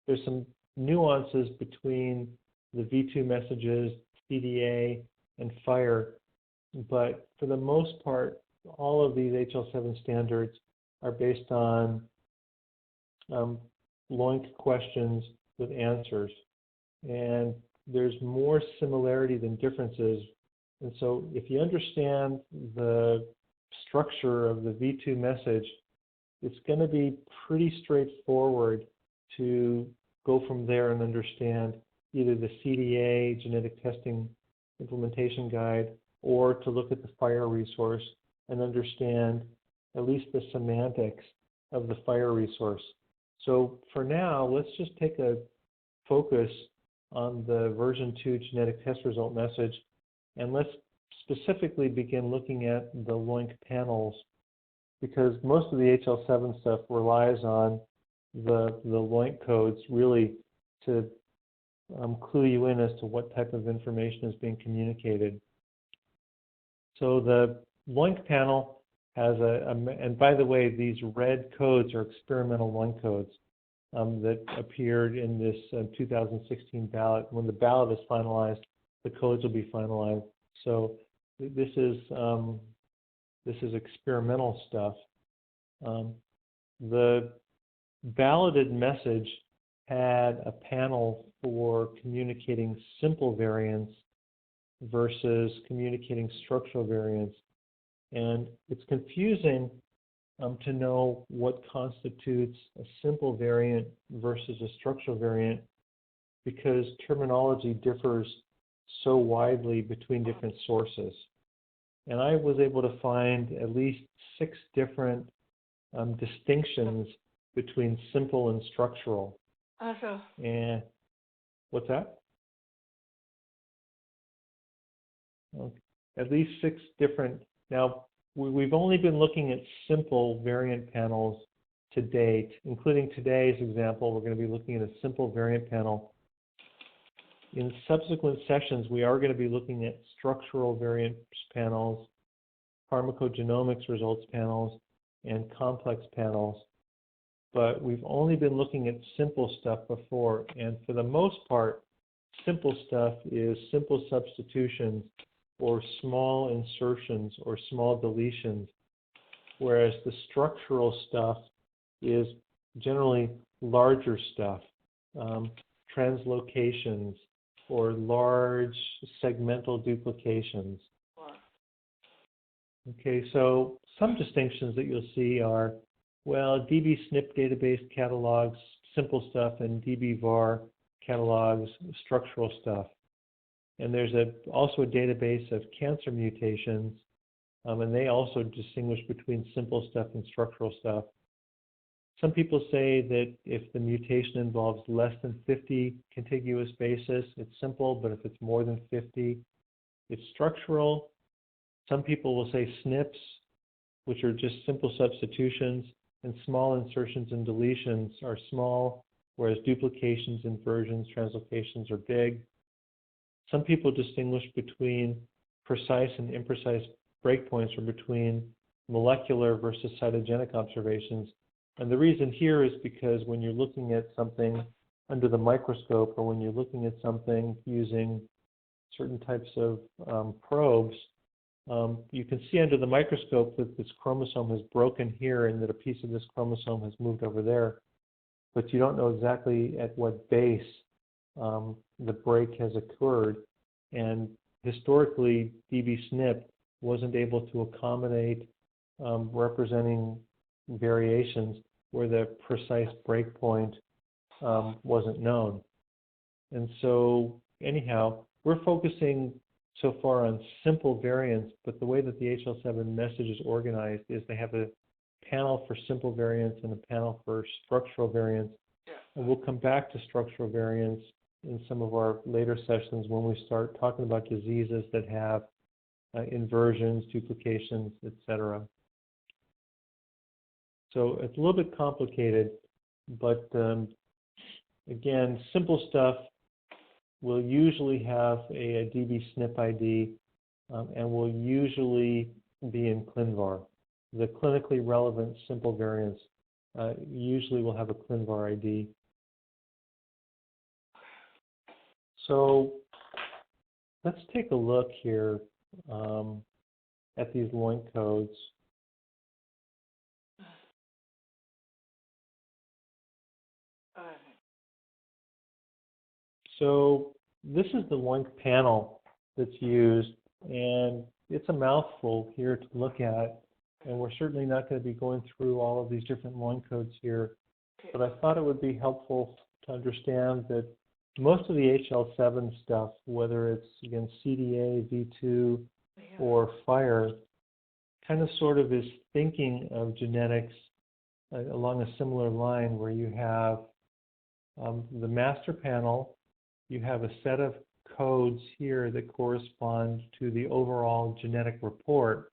There's some nuances between the V2 messages, CDA, and FIRE, but for the most part, all of these HL7 standards are based on LOINC questions with answers. And there's more similarity than differences. And so if you understand the structure of the V2 message, it's going to be pretty straightforward to go from there and understand either the CDA, Genetic Testing Implementation Guide, or to look at the FIRE resource and understand at least the semantics of the FIRE resource. So for now, let's just take a focus on the version 2 genetic test result message, and let's specifically begin looking at the LOINC panels, because most of the HL7 stuff relies on the LOINC codes really to clue you in as to what type of information is being communicated. So the LOINC panel has and by the way, these red codes are experimental LOINC codes that appeared in this 2016 ballot. When the ballot is finalized, the codes will be finalized. So this is experimental stuff. The balloted message had a panel for communicating simple variants versus communicating structural variants. And it's confusing to know what constitutes a simple variant versus a structural variant, because terminology differs so widely between different sources. And I was able to find at least 6 different distinctions between simple and structural. And what's that? Okay. At least 6 different. Now, we've only been looking at simple variant panels to date, including today's example. We're going to be looking at a simple variant panel. In subsequent sessions, we are going to be looking at structural variant panels, pharmacogenomics results panels, and complex panels. But we've only been looking at simple stuff before, and for the most part, simple stuff is simple substitutions or small insertions or small deletions, whereas the structural stuff is generally larger stuff, translocations or large segmental duplications. Okay, so some distinctions that you'll see are, well, dbSNP database catalogs simple stuff and dbVAR catalogs structural stuff. And there's also a database of cancer mutations, and they also distinguish between simple stuff and structural stuff. Some people say that if the mutation involves less than 50 contiguous bases, it's simple, but if it's more than 50, it's structural. Some people will say SNPs, which are just simple substitutions, and small insertions and deletions are small, whereas duplications, inversions, translocations are big. Some people distinguish between precise and imprecise breakpoints, or between molecular versus cytogenic observations. And the reason here is because when you're looking at something under the microscope, or when you're looking at something using certain types of probes, you can see under the microscope that this chromosome has broken here and that a piece of this chromosome has moved over there, but you don't know exactly at what base the break has occurred. And historically, dbSNP wasn't able to accommodate representing variations where the precise breakpoint wasn't known. And so anyhow, we're focusing so far on simple variants, but the way that the HL7 message is organized is they have a panel for simple variants and a panel for structural variants. And we'll come back to structural variants in some of our later sessions when we start talking about diseases that have inversions, duplications, etc. So it's a little bit complicated, but again, simple stuff will usually have a dbSNP ID and will usually be in ClinVar. The clinically relevant simple variants usually will have a ClinVar ID. So let's take a look here at these LOINC codes. So this is the LOINC panel that's used, and it's a mouthful here to look at, and we're certainly not going to be going through all of these different LOINC codes here, but I thought it would be helpful to understand that most of the HL7 stuff, whether it's, again, CDA, V2, or FIRE, kind of sort of is thinking of genetics along a similar line where you have the master panel, you have a set of codes here that correspond to the overall genetic report.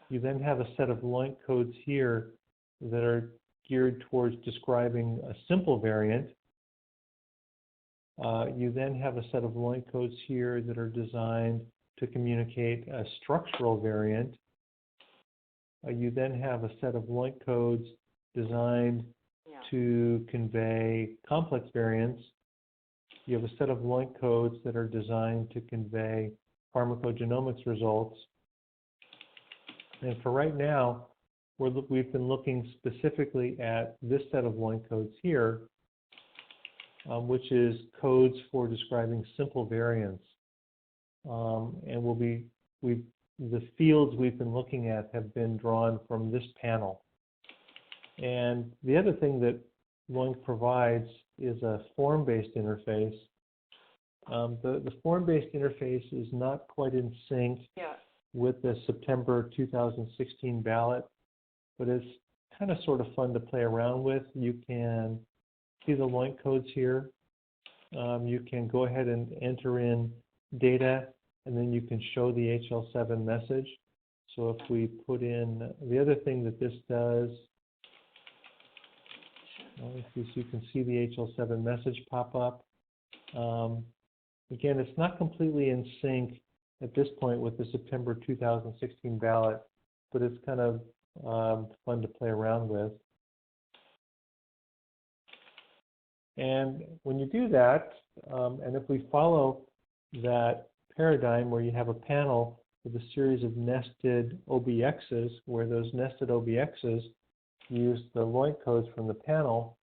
You then have a set of LOINC codes here that are geared towards describing a simple variant. You then have a set of LOINC codes here that are designed to communicate a structural variant. You then have a set of LOINC codes designed to convey complex variants. You have a set of LOINC codes that are designed to convey pharmacogenomics results. And for right now, we've been looking specifically at this set of LOINC codes here, which is codes for describing simple variants. And the fields we've been looking at have been drawn from this panel. And the other thing that LOINC provides is a form-based interface. The form-based interface is not quite in sync with the September 2016 ballot, but it's kind of sort of fun to play around with. You can see the LOINC codes here. You can go ahead and enter in data, and then you can show the HL7 message. So if we put in, the other thing that this does, so you can see the HL7 message pop up. Again, it's not completely in sync at this point with the September 2016 ballot, but it's kind of fun to play around with. And when you do that, and if we follow that paradigm where you have a panel with a series of nested OBXs, where those nested OBXs use the LOINC codes from the panel,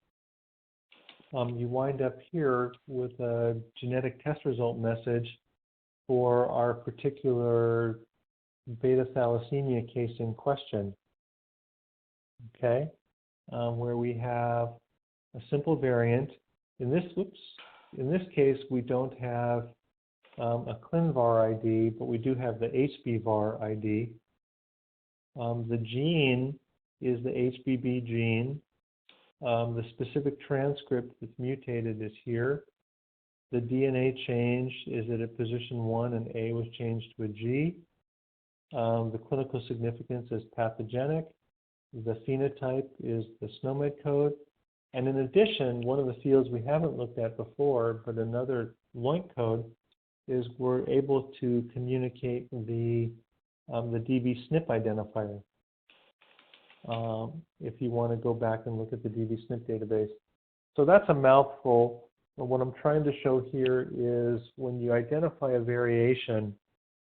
you wind up here with a genetic test result message for our particular beta thalassemia case in question, okay, where we have a simple variant. In this case, we don't have a ClinVar ID, but we do have the HBVar ID. The gene is the HBB gene. The specific transcript that's mutated is here. The DNA change is at position 1 and A was changed to a G. The clinical significance is pathogenic. The phenotype is the SNOMED code. And in addition, one of the fields we haven't looked at before, but another LOINC code, is we're able to communicate the dbSNP identifier. If you want to go back and look at the dbSNP database. So that's a mouthful, But what I'm trying to show here is when you identify a variation,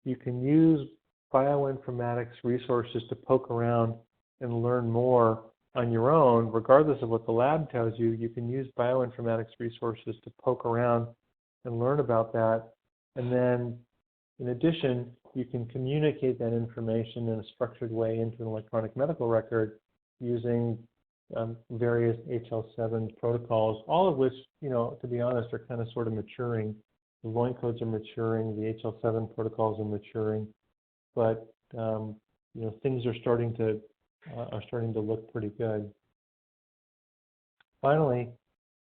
you can use bioinformatics resources to poke around and learn more on your own, regardless of what the lab tells you. You can use bioinformatics resources to poke around and learn about that. And then, in addition, you can communicate that information in a structured way into an electronic medical record using various HL7 protocols, all of which, to be honest, are kind of sort of maturing. The loin codes are maturing, the HL7 protocols are maturing, but things are starting to look pretty good. Finally,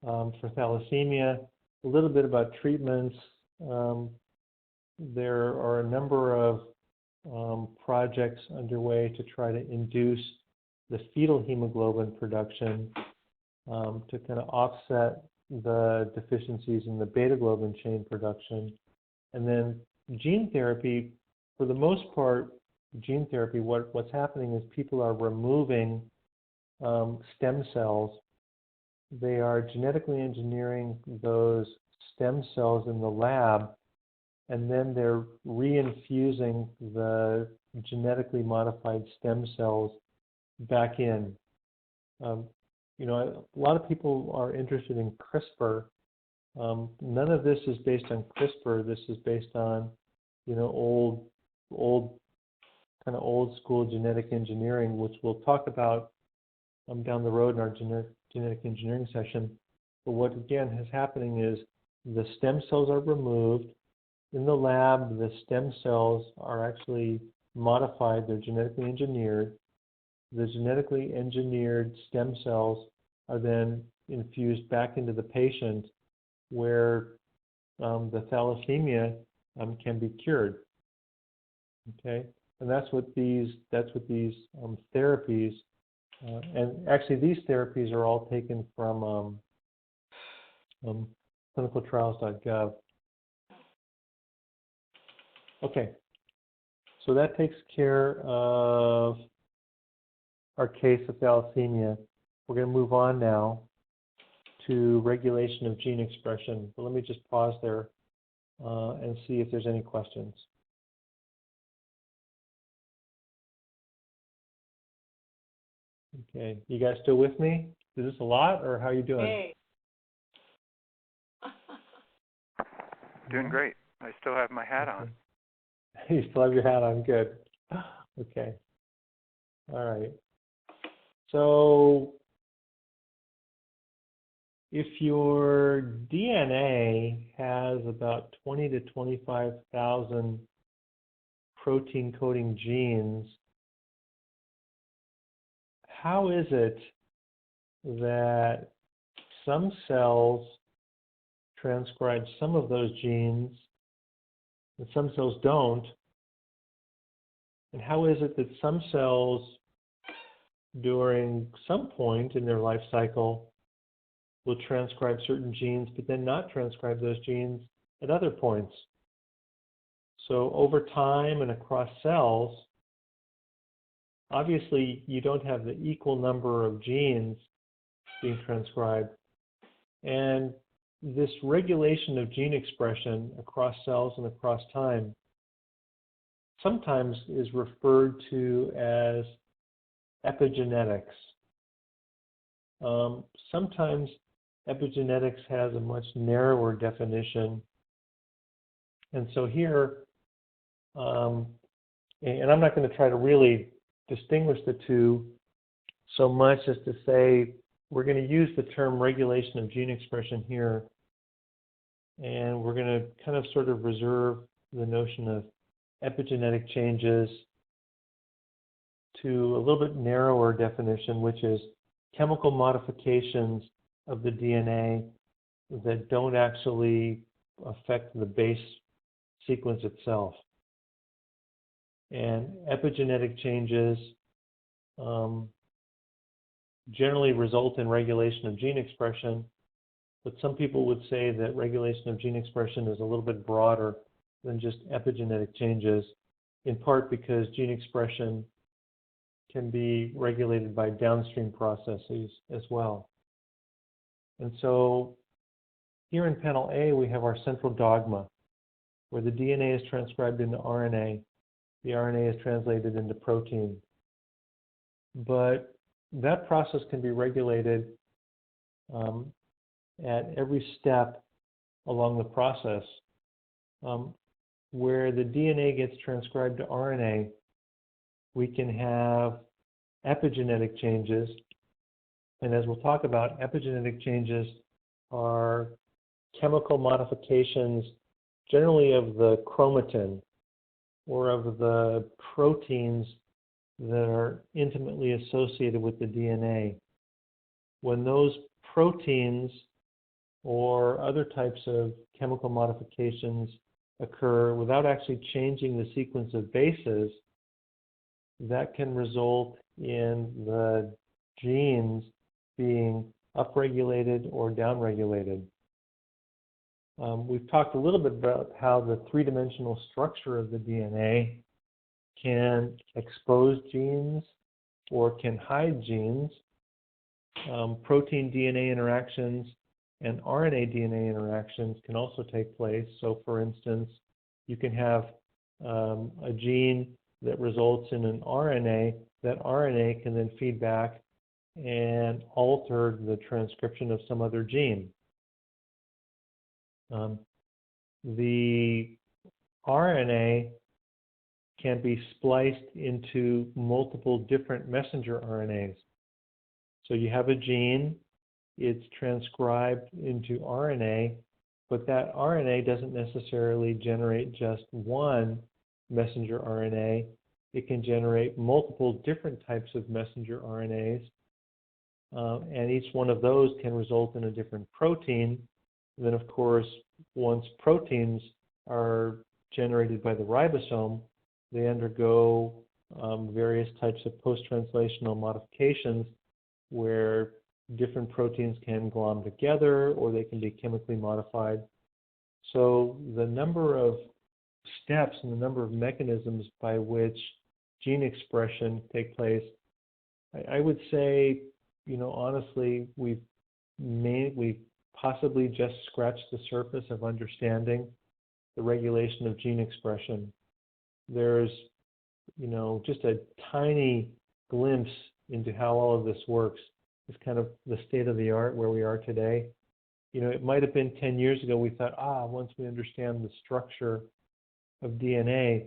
for thalassemia, a little bit about treatments. There are a number of projects underway to try to induce the fetal hemoglobin production to kind of offset the deficiencies in the beta globin chain production. And then gene therapy, for the most part, gene therapy, what's happening is people are removing stem cells. They are genetically engineering those stem cells in the lab, and then they're reinfusing the genetically modified stem cells back in. A lot of people are interested in CRISPR. None of this is based on CRISPR. This is based on, old school genetic engineering, which we'll talk about down the road in our genetic engineering session. But what again is happening is the stem cells are removed. In the lab, the stem cells are actually modified. They're genetically engineered. The genetically engineered stem cells are then infused back into the patient, where the thalassemia can be cured. Okay, and that's what these therapies, and actually these therapies are all taken from clinicaltrials.gov. Okay, so that takes care of our case of thalassemia. We're going to move on now to regulation of gene expression. But let me just pause there and see if there's any questions. Okay, you guys still with me? Is this a lot, or how are you doing? Hey. Doing great. I still have my hat on. You still have your hat on, good. Okay. All right. So if your DNA has about 20 to 25,000 protein coding genes, how is it that some cells transcribe some of those genes and some cells don't? And how is it that some cells during some point in their life cycle will transcribe certain genes but then not transcribe those genes at other points? So over time and across cells, obviously you don't have the equal number of genes being transcribed, and this regulation of gene expression across cells and across time sometimes is referred to as epigenetics. Sometimes epigenetics has a much narrower definition. And so here, and I'm not going to try to really distinguish the two so much as to say we're going to use the term regulation of gene expression here, and we're going to kind of sort of reserve the notion of epigenetic changes to a little bit narrower definition, which is chemical modifications of the DNA that don't actually affect the base sequence itself. And epigenetic changes generally result in regulation of gene expression, but some people would say that regulation of gene expression is a little bit broader than just epigenetic changes, in part because gene expression can be regulated by downstream processes as well. And so Here in panel A, we have our central dogma, where the DNA is transcribed into RNA. The RNA is translated into protein. But that process can be regulated at every step along the process. Where the DNA gets transcribed to RNA, we can have epigenetic changes. And as we'll talk about, epigenetic changes are chemical modifications, generally of the chromatin or of the proteins that are intimately associated with the DNA. When those proteins or other types of chemical modifications occur without actually changing the sequence of bases, that can result in the genes being upregulated or downregulated. We've talked a little bit about how the three-dimensional structure of the DNA can expose genes or can hide genes. Protein DNA interactions and RNA DNA interactions can also take place. So for instance, you can have a gene that results in an RNA. That RNA can then feed back and alter the transcription of some other gene. The RNA can be spliced into multiple different messenger RNAs. So you have a gene, it's transcribed into RNA, but that RNA doesn't necessarily generate just one messenger RNA. It can generate multiple different types of messenger RNAs, and each one of those can result in a different protein. And then, of course, once proteins are generated by the ribosome, they undergo various types of post-translational modifications where different proteins can glom together or they can be chemically modified. So the number of steps and the number of mechanisms by which gene expression take place, I would say, honestly, we've possibly just scratched the surface of understanding the regulation of gene expression. There's, just a tiny glimpse into how all of this works. It's kind of the state of the art where we are today. It might have been 10 years ago we thought, once we understand the structure of DNA,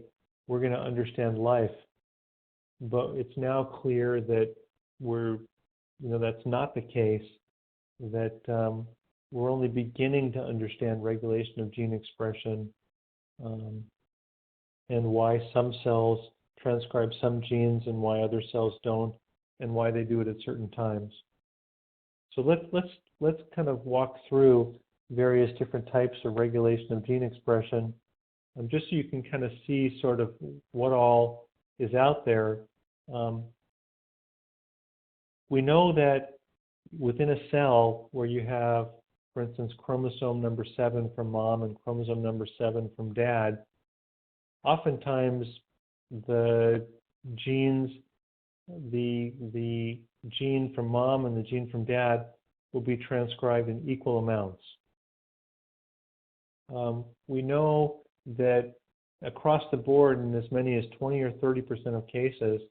we're going to understand life. But it's now clear that that's not the case, that we're only beginning to understand regulation of gene expression and why some cells transcribe some genes and why other cells don't, and why they do it at certain times. So let's kind of walk through various different types of regulation of gene expression, just so you can kind of see sort of what all is out there. We know that within a cell where you have, for instance, chromosome number 7 from mom and chromosome number 7 from dad, oftentimes the genes, the gene from mom and the gene from dad will be transcribed in equal amounts. We know that across the board, in as many as 20 or 30% of cases,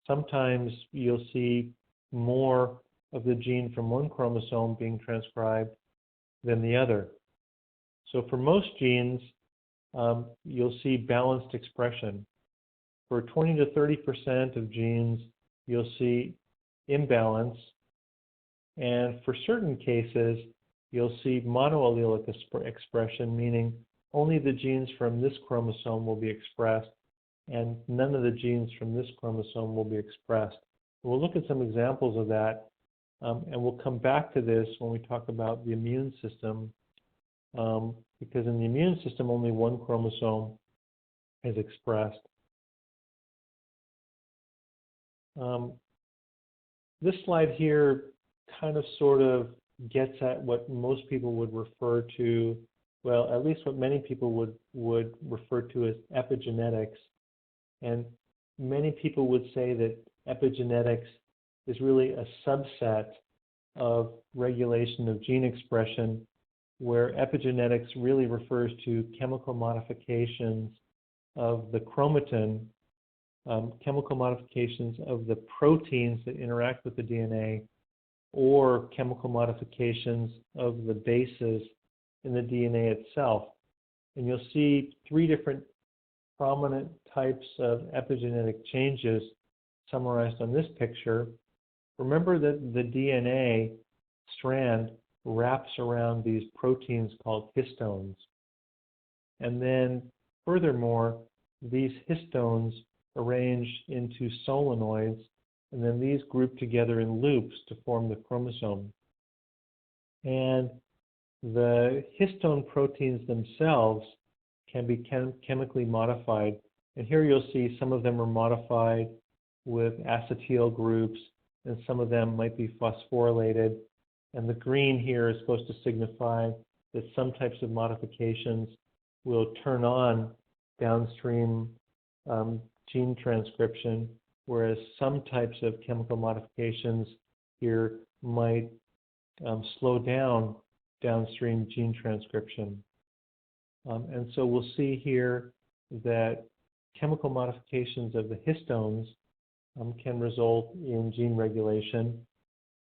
sometimes you'll see more of the gene from one chromosome being transcribed than the other. So for most genes, you'll see balanced expression. For 20 to 30% of genes, you'll see imbalance. And for certain cases, you'll see monoallelic expression, meaning only the genes from this chromosome will be expressed and none of the genes from this chromosome will be expressed. We'll look at some examples of that, and we'll come back to this when we talk about the immune system, because in the immune system, only one chromosome is expressed. This slide here kind of sort of gets at what most people would refer to, well, at least what many people would refer to as epigenetics. And many people would say that epigenetics is really a subset of regulation of gene expression where epigenetics really refers to chemical modifications of the chromatin, chemical modifications of the proteins that interact with the DNA, or chemical modifications of the bases in the DNA itself. And you'll see three different prominent types of epigenetic changes summarized on this picture. Remember that the DNA strand wraps around these proteins called histones. And then furthermore, these histones arrange into solenoids, and then these group together in loops to form the chromosome. And the histone proteins themselves can be chemically modified. And here you'll see some of them are modified with acetyl groups, and some of them might be phosphorylated. And the green here is supposed to signify that some types of modifications will turn on downstream gene transcription, whereas some types of chemical modifications here might slow down downstream gene transcription. And so we'll see here that chemical modifications of the histones can result in gene regulation.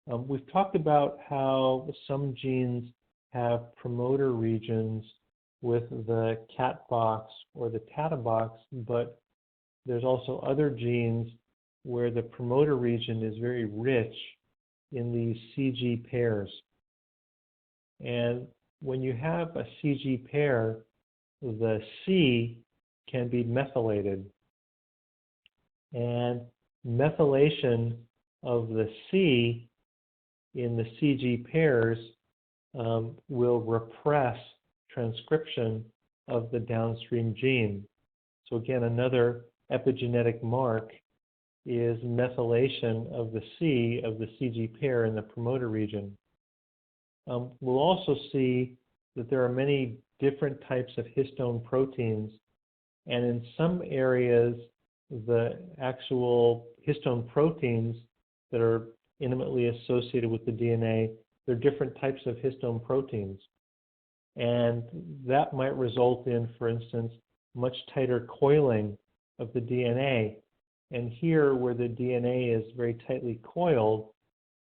We've talked about how some genes have promoter regions with the cat box or the tata box, but there's also other genes where the promoter region is very rich in these CG pairs. And when you have a CG pair, the C can be methylated. And methylation of the C in the CG pairs will repress transcription of the downstream gene. So again, another epigenetic mark is methylation of the C of the CG pair in the promoter region. We'll also see that there are many different types of histone proteins, and in some areas, the actual histone proteins that are intimately associated with the DNA, they're different types of histone proteins. And that might result in, for instance, much tighter coiling of the DNA. And here, where the DNA is very tightly coiled,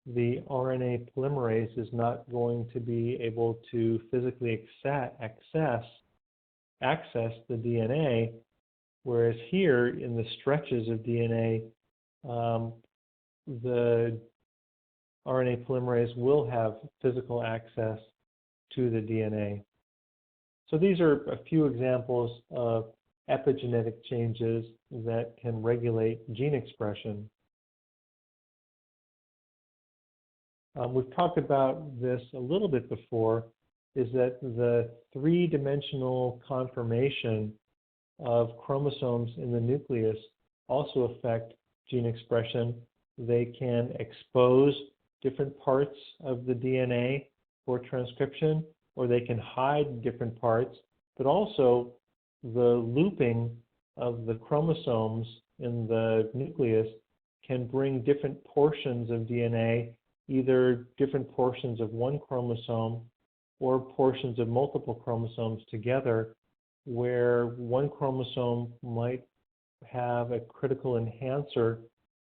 the RNA polymerase is not going to be able to physically access the DNA, whereas here in the stretches of DNA, the RNA polymerase will have physical access to the DNA. So these are a few examples of epigenetic changes that can regulate gene expression. We've talked about this a little bit before, is that the three-dimensional conformation of chromosomes in the nucleus also affect gene expression. They can expose different parts of the DNA for transcription, or they can hide different parts, but also the looping of the chromosomes in the nucleus can bring different portions of DNA, either different portions of one chromosome or portions of multiple chromosomes together, where one chromosome might have a critical enhancer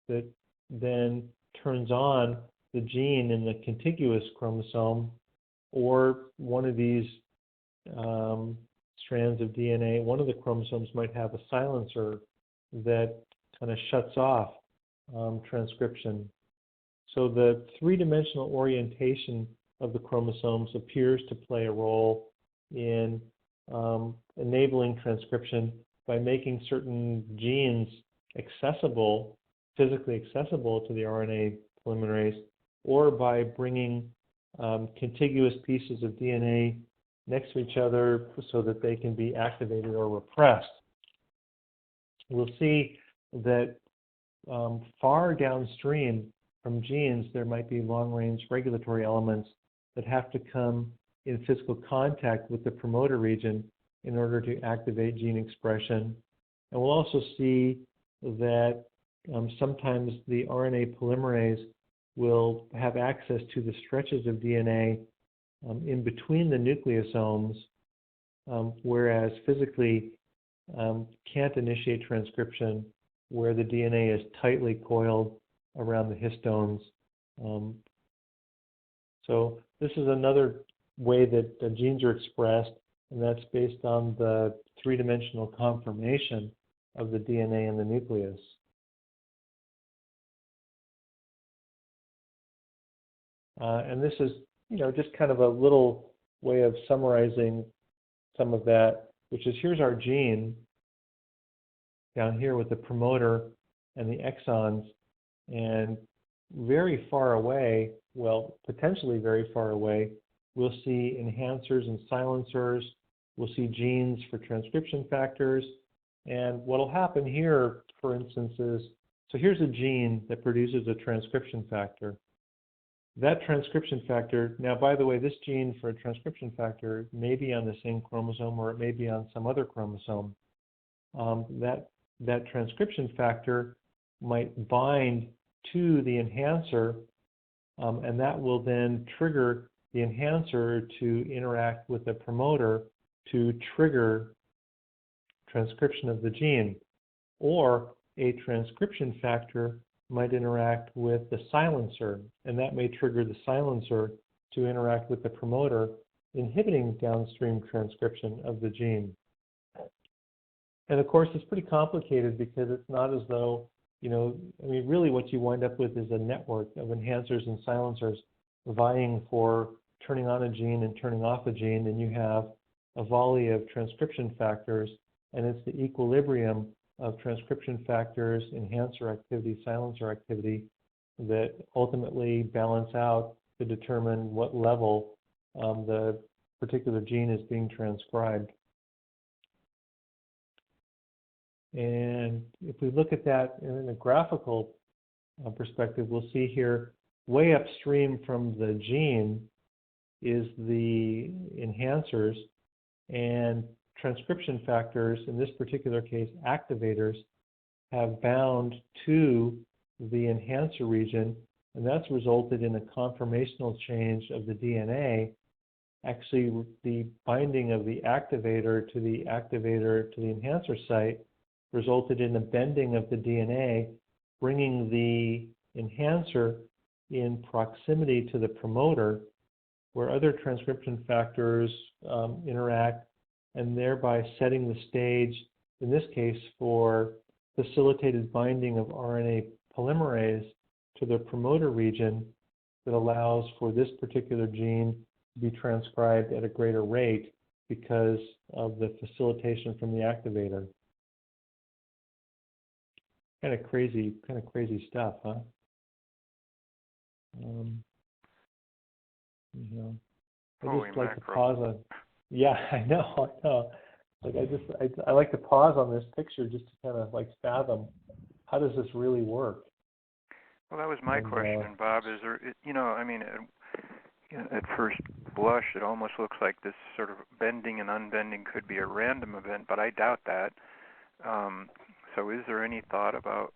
that then turns on the gene in the contiguous chromosome, or one of these strands of DNA, one of the chromosomes might have a silencer that kind of shuts off transcription. So the three-dimensional orientation of the chromosomes appears to play a role in enabling transcription by making certain genes accessible, physically accessible to the RNA polymerase, or by bringing contiguous pieces of DNA next to each other so that they can be activated or repressed. We'll see that far downstream from genes, there might be long-range regulatory elements that have to come in physical contact with the promoter region in order to activate gene expression. And we'll also see that sometimes the RNA polymerase will have access to the stretches of DNA in between the nucleosomes, whereas physically can't initiate transcription where the DNA is tightly coiled around the histones. So this is another way that the genes are expressed, and that's based on the three-dimensional conformation of the DNA in the nucleus. And this is, just kind of a little way of summarizing some of that, which is here's our gene down here with the promoter and the exons, and very far away, well, potentially very far away, we'll see enhancers and silencers, we'll see genes for transcription factors, and what'll happen here, for instance, is, so here's a gene that produces a transcription factor. That transcription factor, now by the way, this gene for a transcription factor may be on the same chromosome or it may be on some other chromosome. That transcription factor might bind to the enhancer, and that will then trigger the enhancer to interact with the promoter to trigger transcription of the gene. Or a transcription factor might interact with the silencer, and that may trigger the silencer to interact with the promoter, inhibiting downstream transcription of the gene. And of course, it's pretty complicated because it's not as though, really what you wind up with is a network of enhancers and silencers vying for turning on a gene and turning off a gene, and you have a volley of transcription factors, and it's the equilibrium of transcription factors, enhancer activity, silencer activity that ultimately balance out to determine what level the particular gene is being transcribed. And if we look at that in a graphical perspective, we'll see here way upstream from the gene is the enhancers, and transcription factors, in this particular case activators, have bound to the enhancer region, and that's resulted in a conformational change of the DNA. Actually, the binding of the activator to the enhancer site resulted in a bending of the DNA, bringing the enhancer in proximity to the promoter, where other transcription factors interact, and thereby setting the stage, in this case, for facilitated binding of RNA polymerase to the promoter region that allows for this particular gene to be transcribed at a greater rate because of the facilitation from the activator. Kind of crazy stuff, huh? I just like to pause on. Yeah, I know. Like I like to pause on this picture just to kind of like fathom, how does this really work? Well, that was my question, Bob. Is there, at first blush, it almost looks like this sort of bending and unbending could be a random event, but I doubt that. So is there any thought about,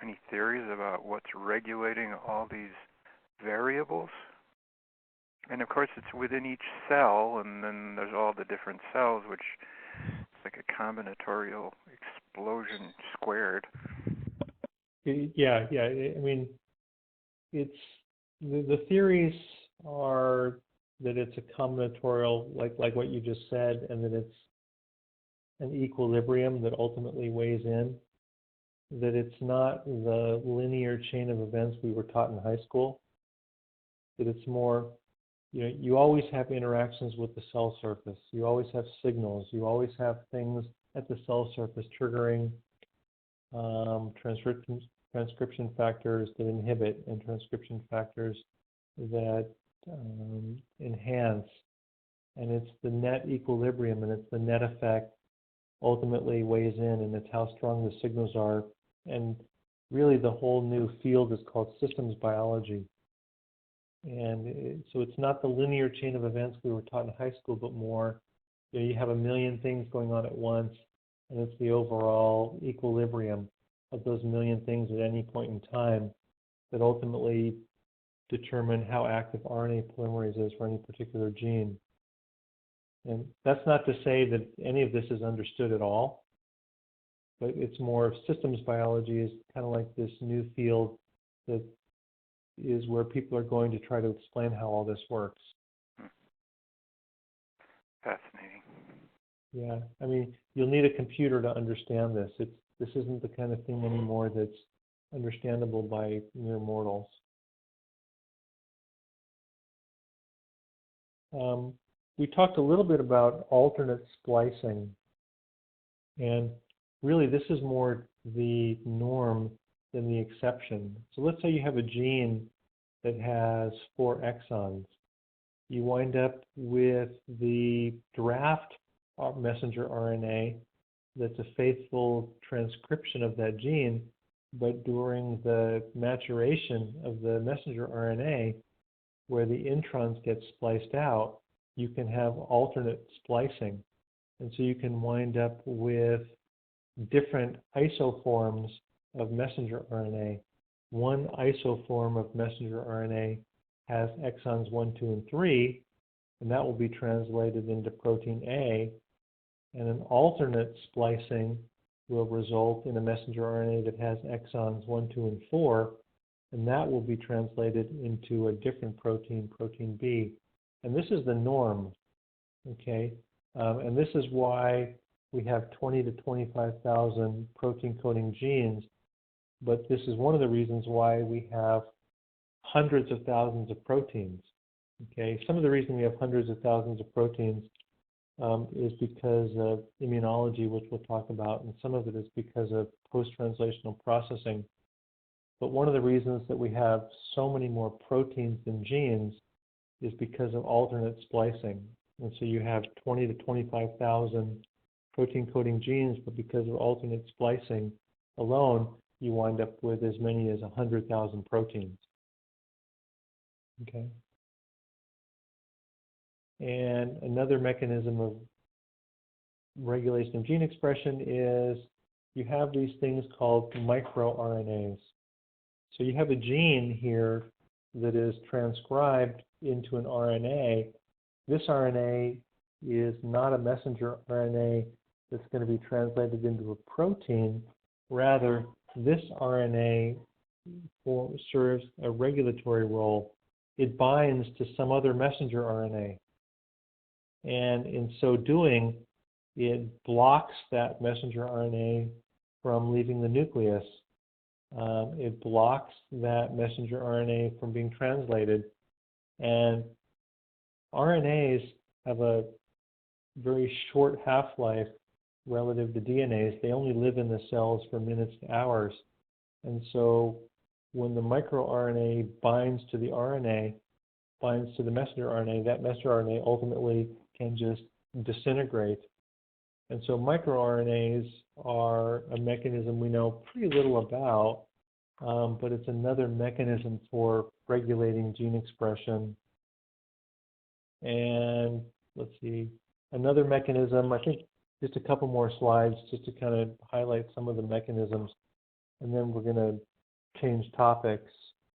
any theories about what's regulating all these variables? And of course, it's within each cell, and then there's all the different cells, which is like a combinatorial explosion squared. Yeah. I mean, it's the theories are that it's a combinatorial, like what you just said, and that it's an equilibrium that ultimately weighs in. That it's not the linear chain of events we were taught in high school. That it's more, you always have interactions with the cell surface. You always have signals. You always have things at the cell surface triggering transcription factors that inhibit and transcription factors that enhance. And it's the net equilibrium and it's the net effect ultimately weighs in, and it's how strong the signals are. And really the whole new field is called systems biology. And so it's not the linear chain of events we were taught in high school, but more, you have a million things going on at once, and it's the overall equilibrium of those million things at any point in time that ultimately determine how active RNA polymerase is for any particular gene. And that's not to say that any of this is understood at all, but it's more systems biology is kind of like this new field that is where people are going to try to explain how all this works. Fascinating. Yeah, I mean, you'll need a computer to understand this. This isn't the kind of thing anymore that's understandable by mere mortals. We talked a little bit about alternate splicing, and really this is more the norm than the exception. So let's say you have a gene that has 4 exons. You wind up with the draft messenger RNA that's a faithful transcription of that gene, but during the maturation of the messenger RNA, where the introns get spliced out, you can have alternate splicing. And so you can wind up with different isoforms of messenger RNA. One isoform of messenger RNA has exons 1, 2, and 3, and that will be translated into protein A. And an alternate splicing will result in a messenger RNA that has exons 1, 2, and 4, and that will be translated into a different protein, protein B. And this is the norm, okay? And this is why we have 20 to 25,000 protein coding genes, but this is one of the reasons why we have hundreds of thousands of proteins, okay? Some of the reason we have hundreds of thousands of proteins is because of immunology, which we'll talk about, and some of it is because of post-translational processing. But one of the reasons that we have so many more proteins than genes is because of alternate splicing. And so you have 20 to 25,000 protein coding genes, but because of alternate splicing alone, you wind up with as many as 100,000 proteins. Okay. And another mechanism of regulation of gene expression is you have these things called microRNAs. So you have a gene here that is transcribed into an RNA. This RNA is not a messenger RNA that's going to be translated into a protein. Rather, this RNA serves a regulatory role. It binds to some other messenger RNA. And in so doing, it blocks that messenger RNA from leaving the nucleus. It blocks that messenger RNA from being translated. And RNAs have a very short half-life relative to DNAs. They only live in the cells for minutes to hours. And so when the microRNA binds to the RNA, binds to the messenger RNA, that messenger RNA ultimately can just disintegrate. And so microRNAs are a mechanism we know pretty little about, but it's another mechanism for regulating gene expression. And let's see, another mechanism, I think just a couple more slides just to kind of highlight some of the mechanisms, and then we're going to change topics.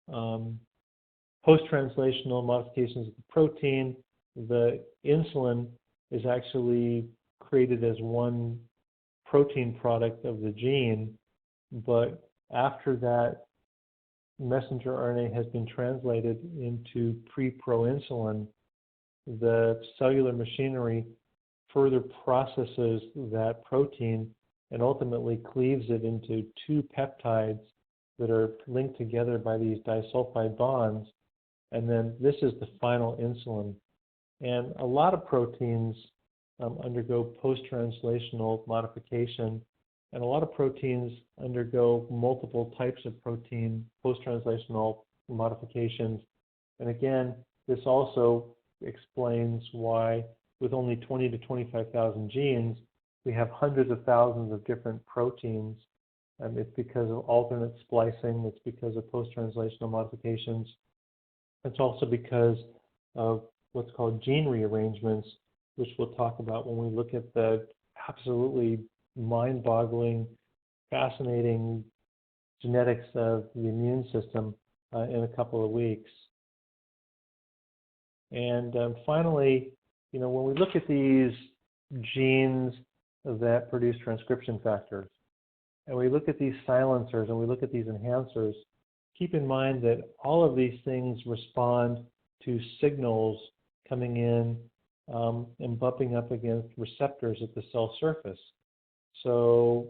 Post-translational modifications of the protein, the insulin is actually created as one protein product of the gene, but after that messenger RNA has been translated into pre-proinsulin, the cellular machinery further processes that protein and ultimately cleaves it into 2 peptides that are linked together by these disulfide bonds, and then this is the final insulin. And a lot of proteins undergo post-translational modification, and a lot of proteins undergo multiple types of protein post-translational modifications. And again, this also explains why with only 20 to 25,000 genes, we have hundreds of thousands of different proteins. It's because of alternate splicing, it's because of post-translational modifications. It's also because of what's called gene rearrangements, which we'll talk about when we look at the absolutely mind-boggling, fascinating genetics of the immune system in a couple of weeks. And finally, when we look at these genes that produce transcription factors, and we look at these silencers, and we look at these enhancers, keep in mind that all of these things respond to signals coming in and bumping up against receptors at the cell surface. So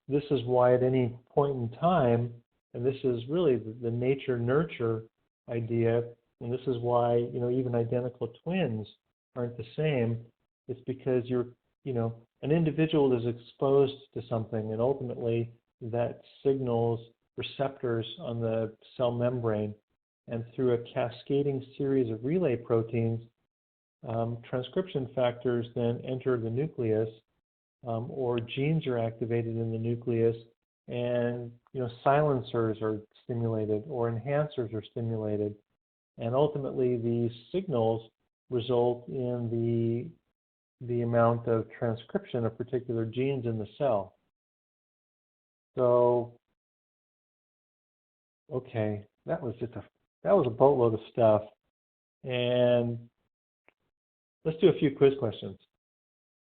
this is why at any point in time, and this is really the nature-nurture idea, and this is why even identical twins aren't the same. It's because an individual is exposed to something, and ultimately that signals receptors on the cell membrane, and through a cascading series of relay proteins, transcription factors then enter the nucleus, or genes are activated in the nucleus, and silencers are stimulated or enhancers are stimulated, and ultimately these signals result in the amount of transcription of particular genes in the cell. So, okay, that was a boatload of stuff, and let's do a few quiz questions.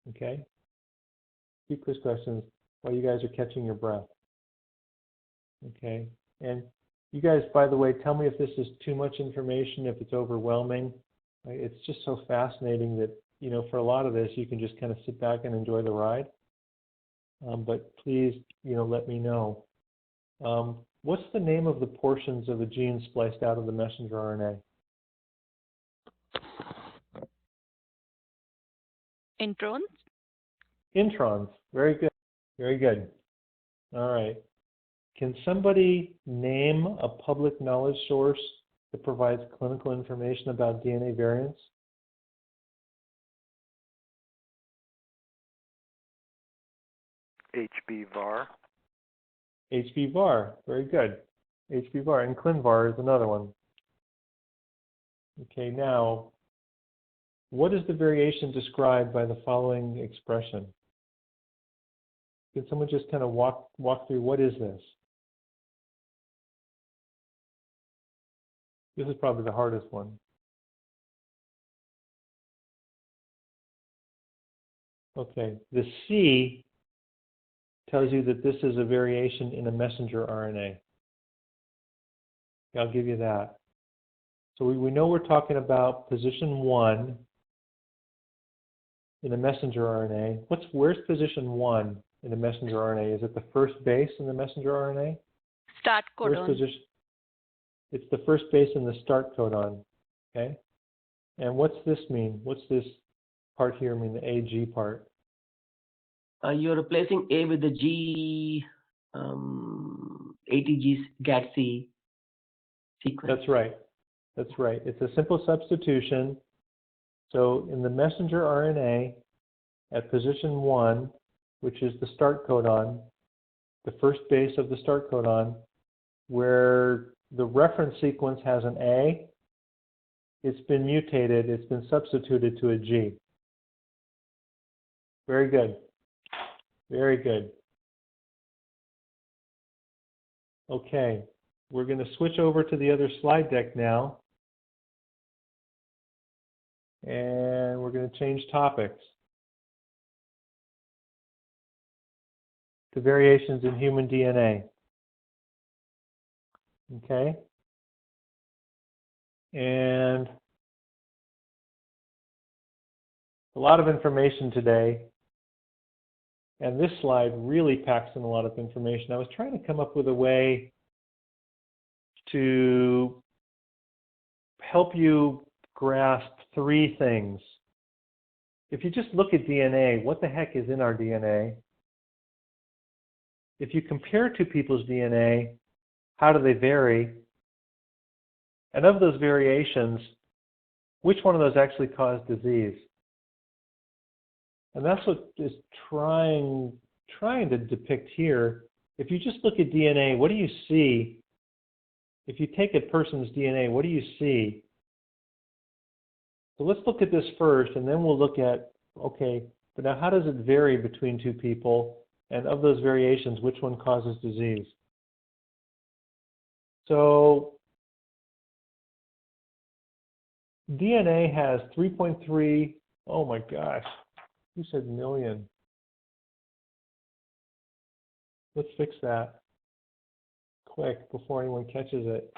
Okay, a few quiz questions while you guys are catching your breath. Okay, and you guys, by the way, tell me if this is too much information, if it's overwhelming. It's just so fascinating that, for a lot of this, you can just kind of sit back and enjoy the ride. But please, let me know. What's the name of the portions of a gene spliced out of the messenger RNA? Introns? Introns. Very good. Very good. All right. Can somebody name a public knowledge source that provides clinical information about DNA variants? HBVAR. HBVAR. Very good. HBVAR. And ClinVar is another one. Okay, now, what is the variation described by the following expression? Can someone just kind of walk through what is this? This is probably the hardest one. Okay, the C tells you that this is a variation in a messenger RNA. I'll give you that. So we know we're talking about position 1 in a messenger RNA. Where's position 1 in a messenger RNA? Is it the first base in the messenger RNA? Start codon. It's the first base in the start codon. Okay? And what's this mean? What's this part here mean, the AG part? You're replacing A with the G, ATG GATC sequence. That's right. That's right. It's a simple substitution. So in the messenger RNA, at position 1, which is the start codon, the first base of the start codon, where the reference sequence has an A, it's been mutated, it's been substituted to a G. Very good. Very good. Okay, we're going to switch over to the other slide deck now. And we're going to change topics to variations in human DNA. Okay? And a lot of information today. And this slide really packs in a lot of information. I was trying to come up with a way to help you grasp 3 things. If you just look at DNA, what the heck is in our DNA? If you compare 2 people's DNA, how do they vary? And of those variations, which one of those actually cause disease? And that's what is trying to depict here. If you just look at DNA, what do you see? If you take a person's DNA, what do you see? So let's look at this first, and then we'll look at, okay, but now how does it vary between 2 people? And of those variations, which one causes disease? So DNA has 3.3, oh my gosh, who said million? Let's fix that quick before anyone catches it.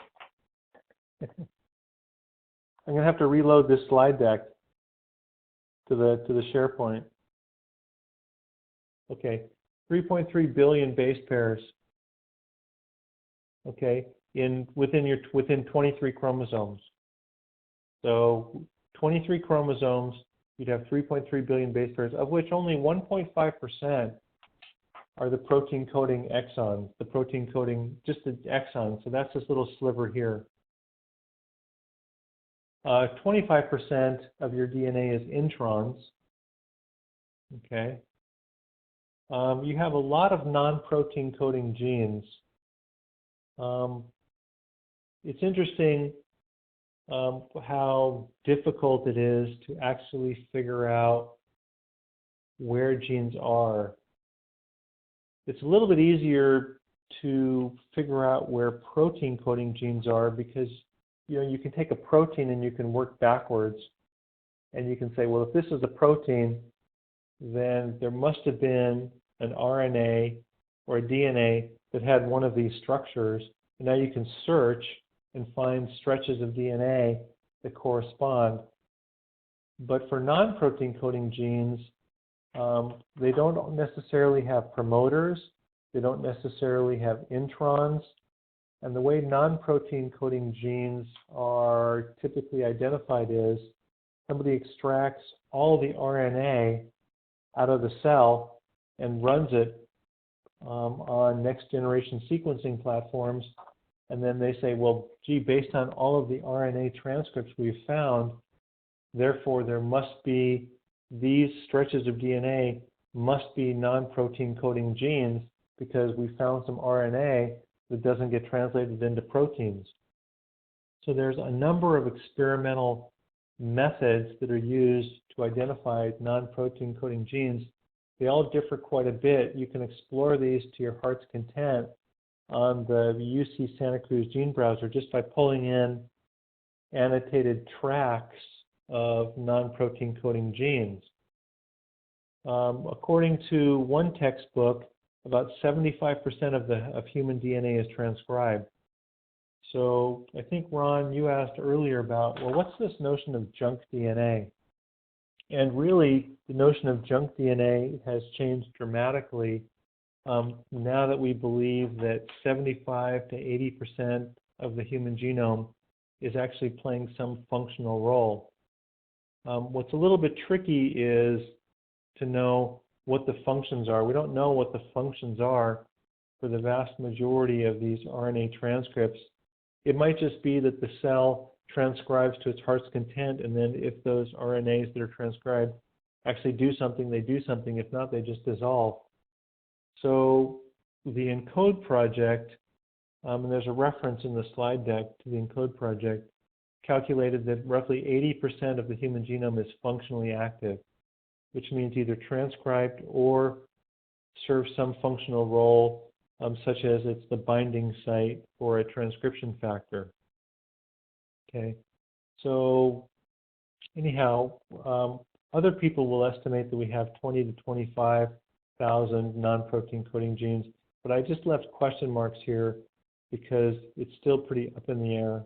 I'm going to have to reload this slide deck to the SharePoint. Okay, 3.3 billion base pairs. Okay, within 23 chromosomes. So 23 chromosomes, you'd have 3.3 billion base pairs, of which only 1.5% are the protein coding exons, the protein coding, just the exons. So that's this little sliver here. 25% of your DNA is introns. Okay. You have a lot of non-protein coding genes. It's interesting how difficult it is to actually figure out where genes are. It's a little bit easier to figure out where protein coding genes are because you can take a protein and you can work backwards, and you can say, well, if this is a protein, then there must have been an RNA or a DNA that had one of these structures, and now you can search and find stretches of DNA that correspond. But for non-protein coding genes, they don't necessarily have promoters, they don't necessarily have introns, and the way non-protein coding genes are typically identified is somebody extracts all the RNA out of the cell and runs it on next generation sequencing platforms, and then they say, well, gee, based on all of the RNA transcripts we've found, therefore there must be these stretches of DNA must be non-protein coding genes because we found some RNA that doesn't get translated into proteins. So there's a number of experimental methods that are used to identify non-protein coding genes. They all differ quite a bit. You can explore these to your heart's content on the UC Santa Cruz gene browser just by pulling in annotated tracks of non-protein coding genes. According to one textbook, about 75% of human DNA is transcribed. So I think, Ron, you asked earlier about, well, what's this notion of junk DNA? And really, the notion of junk DNA has changed dramatically now that we believe that 75 to 80% of the human genome is actually playing some functional role. What's a little bit tricky is to know what the functions are. We don't know what the functions are for the vast majority of these RNA transcripts. It might just be that the cell transcribes to its heart's content, and then if those RNAs that are transcribed actually do something, they do something. If not, they just dissolve. So the ENCODE project, and there's a reference in the slide deck to the ENCODE project, calculated that roughly 80% of the human genome is functionally active, which means either transcribed or serves some functional role, such as it's the binding site for a transcription factor. Okay, so anyhow, other people will estimate that we have 20 to 25,000 non-protein coding genes, but I just left question marks here because it's still pretty up in the air.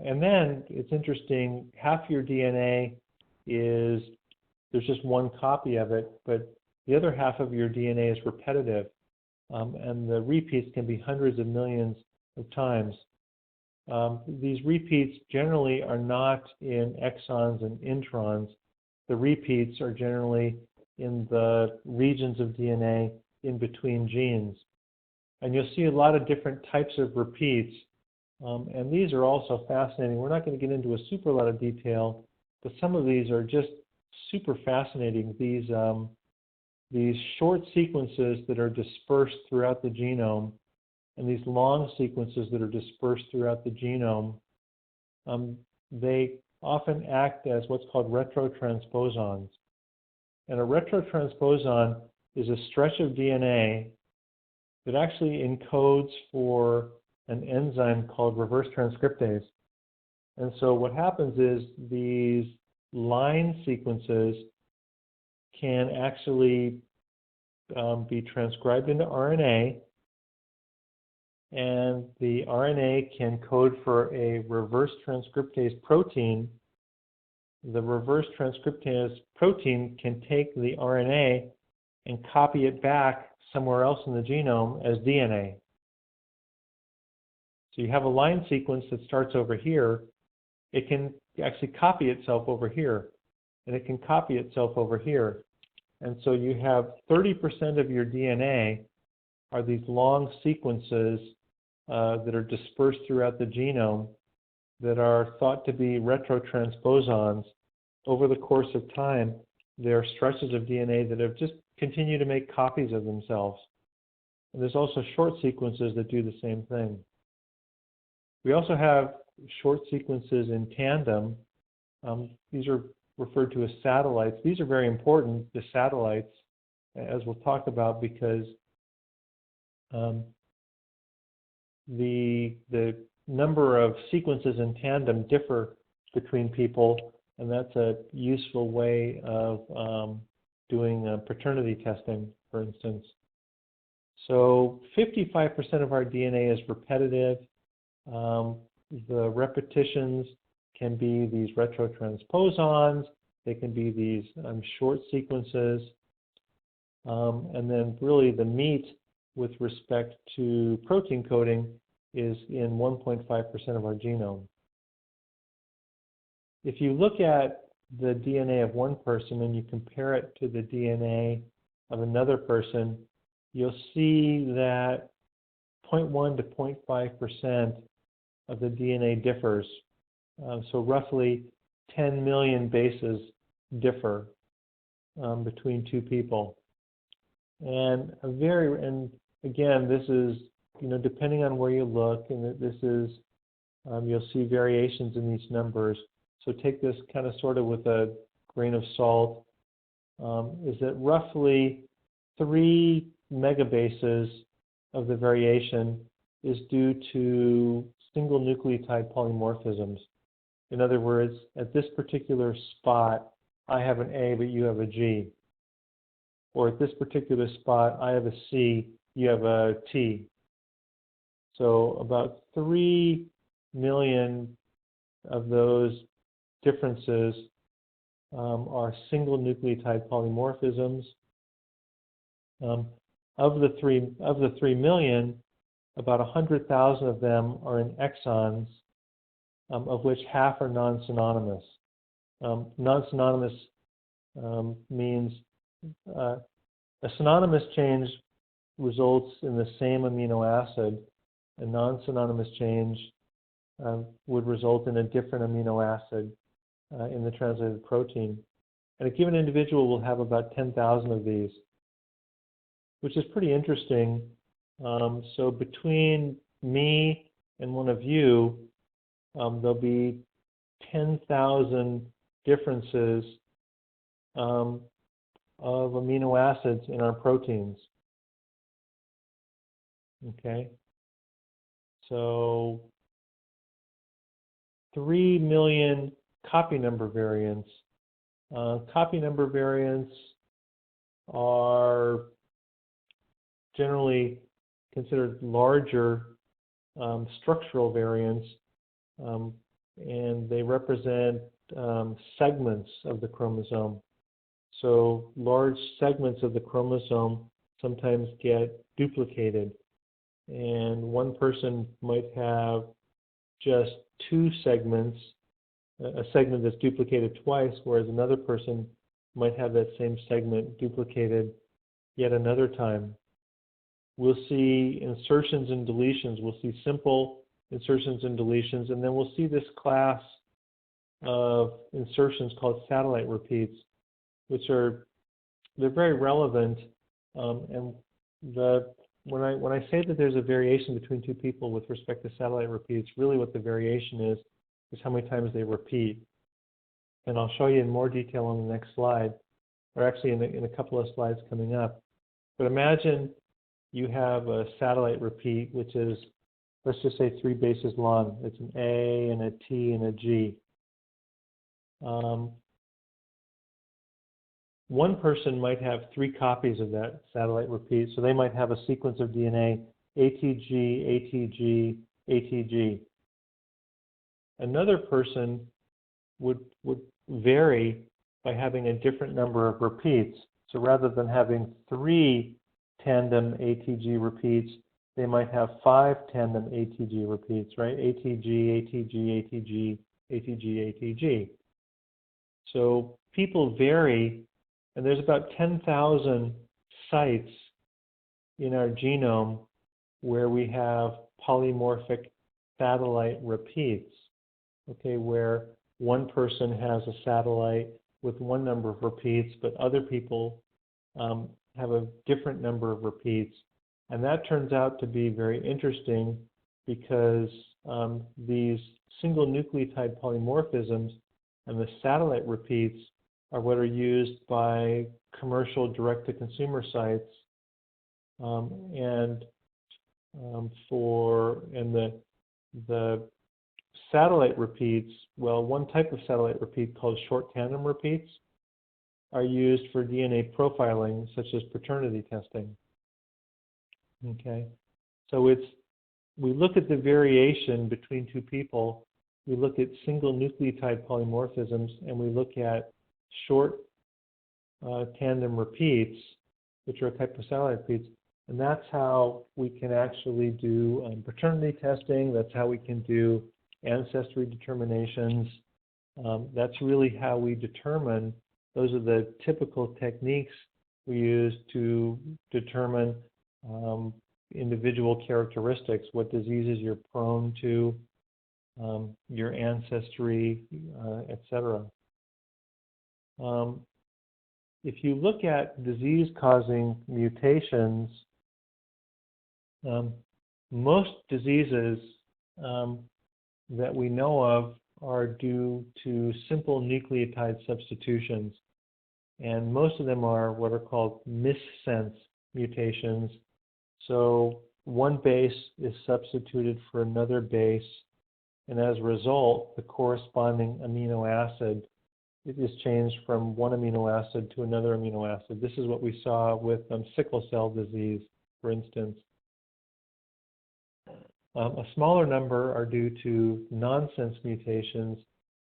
And then it's interesting, half your DNA is, there's just one copy of it, but the other half of your DNA is repetitive, and the repeats can be hundreds of millions of times. These repeats generally are not in exons and introns. The repeats are generally in the regions of DNA in between genes. And you'll see a lot of different types of repeats, and these are also fascinating. We're not going to get into a super lot of detail, but some of these are just super fascinating. These short sequences that are dispersed throughout the genome and these long sequences that are dispersed throughout the genome, they often act as what's called retrotransposons. And a retrotransposon is a stretch of DNA that actually encodes for an enzyme called reverse transcriptase. And so what happens is these line sequences can actually be transcribed into RNA, and the RNA can code for a reverse transcriptase protein. The reverse transcriptase protein can take the RNA and copy it back somewhere else in the genome as DNA. So you have a line sequence that starts over here. It can actually copy itself over here, and it can copy itself over here. And so you have 30% of your DNA are these long sequences that are dispersed throughout the genome that are thought to be retrotransposons. Over the course of time, there are stretches of DNA that have just continued to make copies of themselves. And there's also short sequences that do the same thing. We also have short sequences in tandem. These are referred to as satellites. These are very important, the satellites, as we'll talk about, because the number of sequences in tandem differ between people, and that's a useful way of doing paternity testing, for instance. So 55% of our DNA is repetitive. The repetitions can be these retrotransposons, they can be these short sequences, and then really the meat with respect to protein coding is in 1.5% of our genome. If you look at the DNA of one person and you compare it to the DNA of another person, you'll see that 0.1 to 0.5% of the DNA differs. So roughly 10 million bases differ between two people. And again, this is, depending on where you look, and this is, you'll see variations in these numbers. So take this kind of sort of with a grain of salt, is that roughly 3 megabases of the variation is due to single nucleotide polymorphisms. In other words, at this particular spot, I have an A, but you have a G. Or at this particular spot, I have a C, you have a T. So about 3 million of those differences are single nucleotide polymorphisms. Of the 3 million, about 100,000 of them are in exons, of which half are non-synonymous. Non-synonymous means a synonymous change results in the same amino acid. A non-synonymous change would result in a different amino acid in the translated protein. And a given individual will have about 10,000 of these, which is pretty interesting. So between me and one of you, there'll be 10,000 differences of amino acids in our proteins. Okay, so 3 million copy number variants. Copy number variants are generally considered larger structural variants, and they represent segments of the chromosome. So large segments of the chromosome sometimes get duplicated, and one person might have just 2 segments, a segment that's duplicated twice, whereas another person might have that same segment duplicated yet another time. We'll see insertions and deletions. We'll see simple insertions and deletions, and then we'll see this class of insertions called satellite repeats, which they're very relevant. And when I say that there's a variation between two people with respect to satellite repeats, really what the variation is how many times they repeat. And I'll show you in more detail on the next slide, or actually in a couple of slides coming up. But imagine you have a satellite repeat, which is let's just say 3 bases long. It's an A and a T and a G. One person might have 3 copies of that satellite repeat, so they might have a sequence of DNA ATG, ATG, ATG. Another person would vary by having a different number of repeats. So rather than having 3 tandem ATG repeats, they might have 5 tandem ATG repeats, right? ATG, ATG, ATG, ATG, ATG. So people vary, and there's about 10,000 sites in our genome where we have polymorphic satellite repeats, okay, where one person has a satellite with one number of repeats, but other people have a different number of repeats. And that turns out to be very interesting because these single nucleotide polymorphisms and the satellite repeats are what are used by commercial direct-to-consumer sites, and the satellite repeats, well, one type of satellite repeat called short tandem repeats are used for DNA profiling, such as paternity testing. Okay, so we look at the variation between 2 people, we look at single nucleotide polymorphisms, and we look at short tandem repeats, which are a type of satellite repeats, and that's how we can actually do paternity testing. That's how we can do ancestry determinations. That's really how we determine. Those are the typical techniques we use to determine individual characteristics, what diseases you're prone to, your ancestry, etc. If you look at disease-causing mutations, most diseases that we know of are due to simple nucleotide substitutions. And most of them are what are called missense mutations. So one base is substituted for another base, and as a result, the corresponding amino acid is changed from one amino acid to another amino acid. This is what we saw with sickle cell disease, for instance. A smaller number are due to nonsense mutations,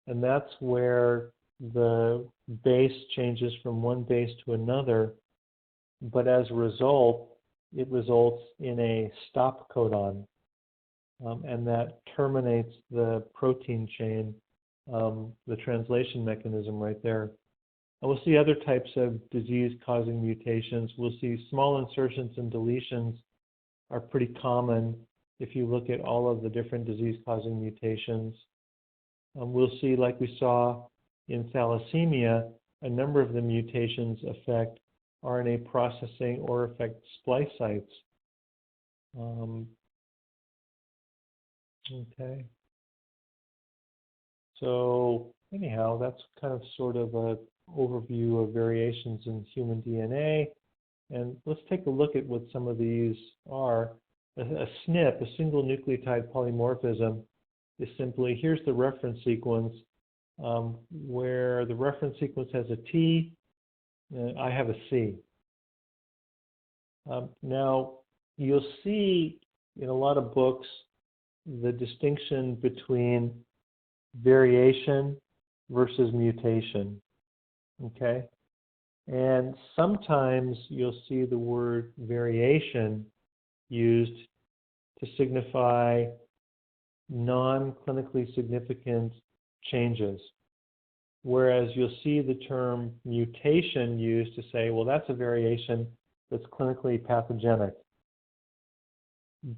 and that's where the base changes from one base to another, but as a result, it results in a stop codon, and that terminates the protein chain, the translation mechanism right there. And we'll see other types of disease-causing mutations. We'll see small insertions and deletions are pretty common if you look at all of the different disease-causing mutations. We'll see, like we saw in thalassemia, a number of the mutations affect RNA processing or affect splice sites. Okay. So anyhow, that's kind of sort of an overview of variations in human DNA. And let's take a look at what some of these are. A SNP, a single nucleotide polymorphism, is simply, here's the reference sequence, where the reference sequence has a T, and I have a C. Now, you'll see in a lot of books the distinction between variation versus mutation, okay? And sometimes you'll see the word variation used to signify non-clinically significant changes, whereas you'll see the term mutation used to say, well, that's a variation that's clinically pathogenic.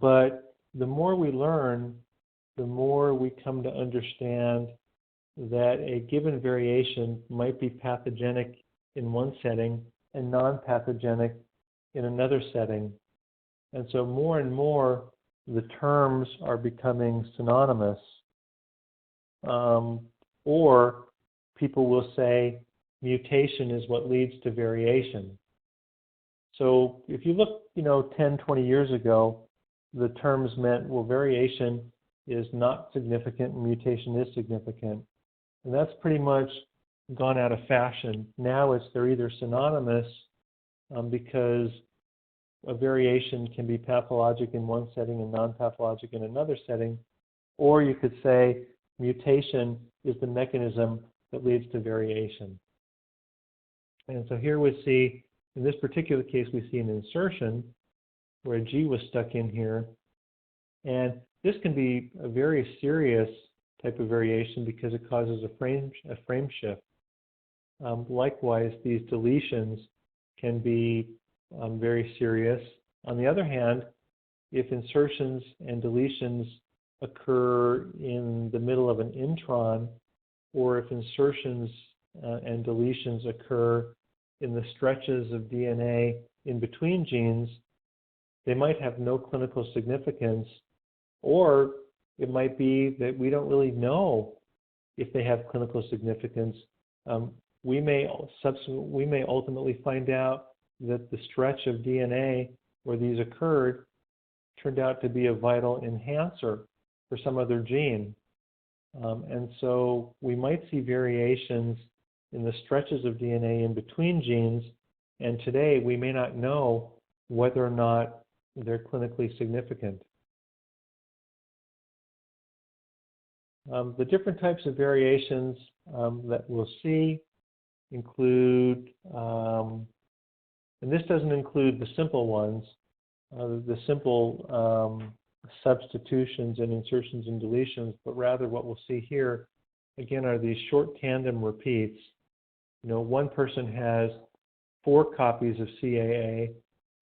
But the more we learn, the more we come to understand that a given variation might be pathogenic in one setting and non-pathogenic in another setting. And so more and more, the terms are becoming synonymous. Or people will say mutation is what leads to variation. So if you look, 10, 20 years ago, the terms meant, well, variation is not significant and mutation is significant. And that's pretty much gone out of fashion. Now they're either synonymous because a variation can be pathologic in one setting and non-pathologic in another setting, or you could say mutation is the mechanism that leads to variation. And so here we see, in this particular case, we see an insertion where a G was stuck in here. And this can be a very serious type of variation because it causes a frame shift. Likewise, these deletions can be very serious. On the other hand, if insertions and deletions occur in the middle of an intron, or if insertions and deletions occur in the stretches of DNA in between genes, they might have no clinical significance, or it might be that we don't really know if they have clinical significance. We may ultimately find out that the stretch of DNA where these occurred turned out to be a vital enhancer for some other gene. And so we might see variations in the stretches of DNA in between genes, and today we may not know whether or not they're clinically significant. The different types of variations that we'll see include, and this doesn't include the simple ones, the simple substitutions and insertions and deletions, but rather what we'll see here, again, are these short tandem repeats. You know, one person has 4 copies of CAA,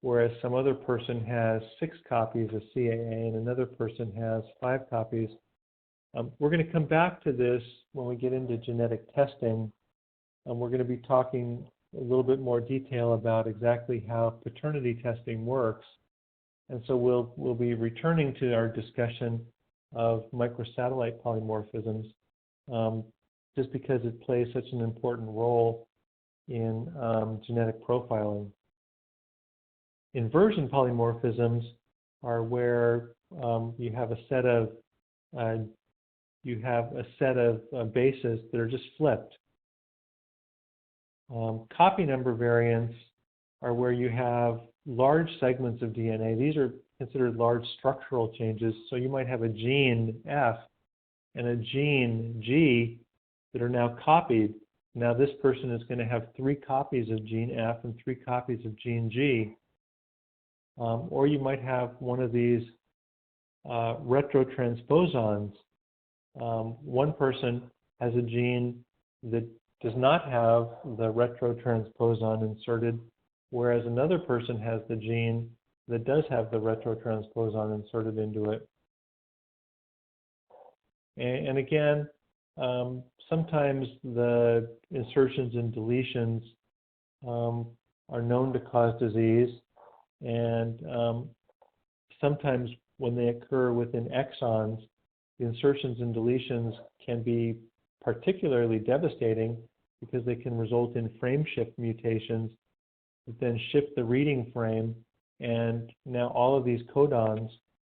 whereas some other person has 6 copies of CAA, and another person has 5 copies. We're going to come back to this when we get into genetic testing, and we're going to be talking a little bit more detail about exactly how paternity testing works. And so we'll be returning to our discussion of microsatellite polymorphisms, just because it plays such an important role in genetic profiling. Inversion polymorphisms are where you have a set of bases that are just flipped. Copy number variants are where you have large segments of DNA. These are considered large structural changes. So you might have a gene F and a gene G that are now copied. Now this person is going to have 3 copies of gene F and 3 copies of gene G. Or you might have one of these retrotransposons. One person has a gene that does not have the retrotransposon inserted, whereas another person has the gene that does have the retrotransposon inserted into it. And again, sometimes the insertions and deletions are known to cause disease, and sometimes when they occur within exons, the insertions and deletions can be particularly devastating because they can result in frame shift mutations that then shift the reading frame, and now all of these codons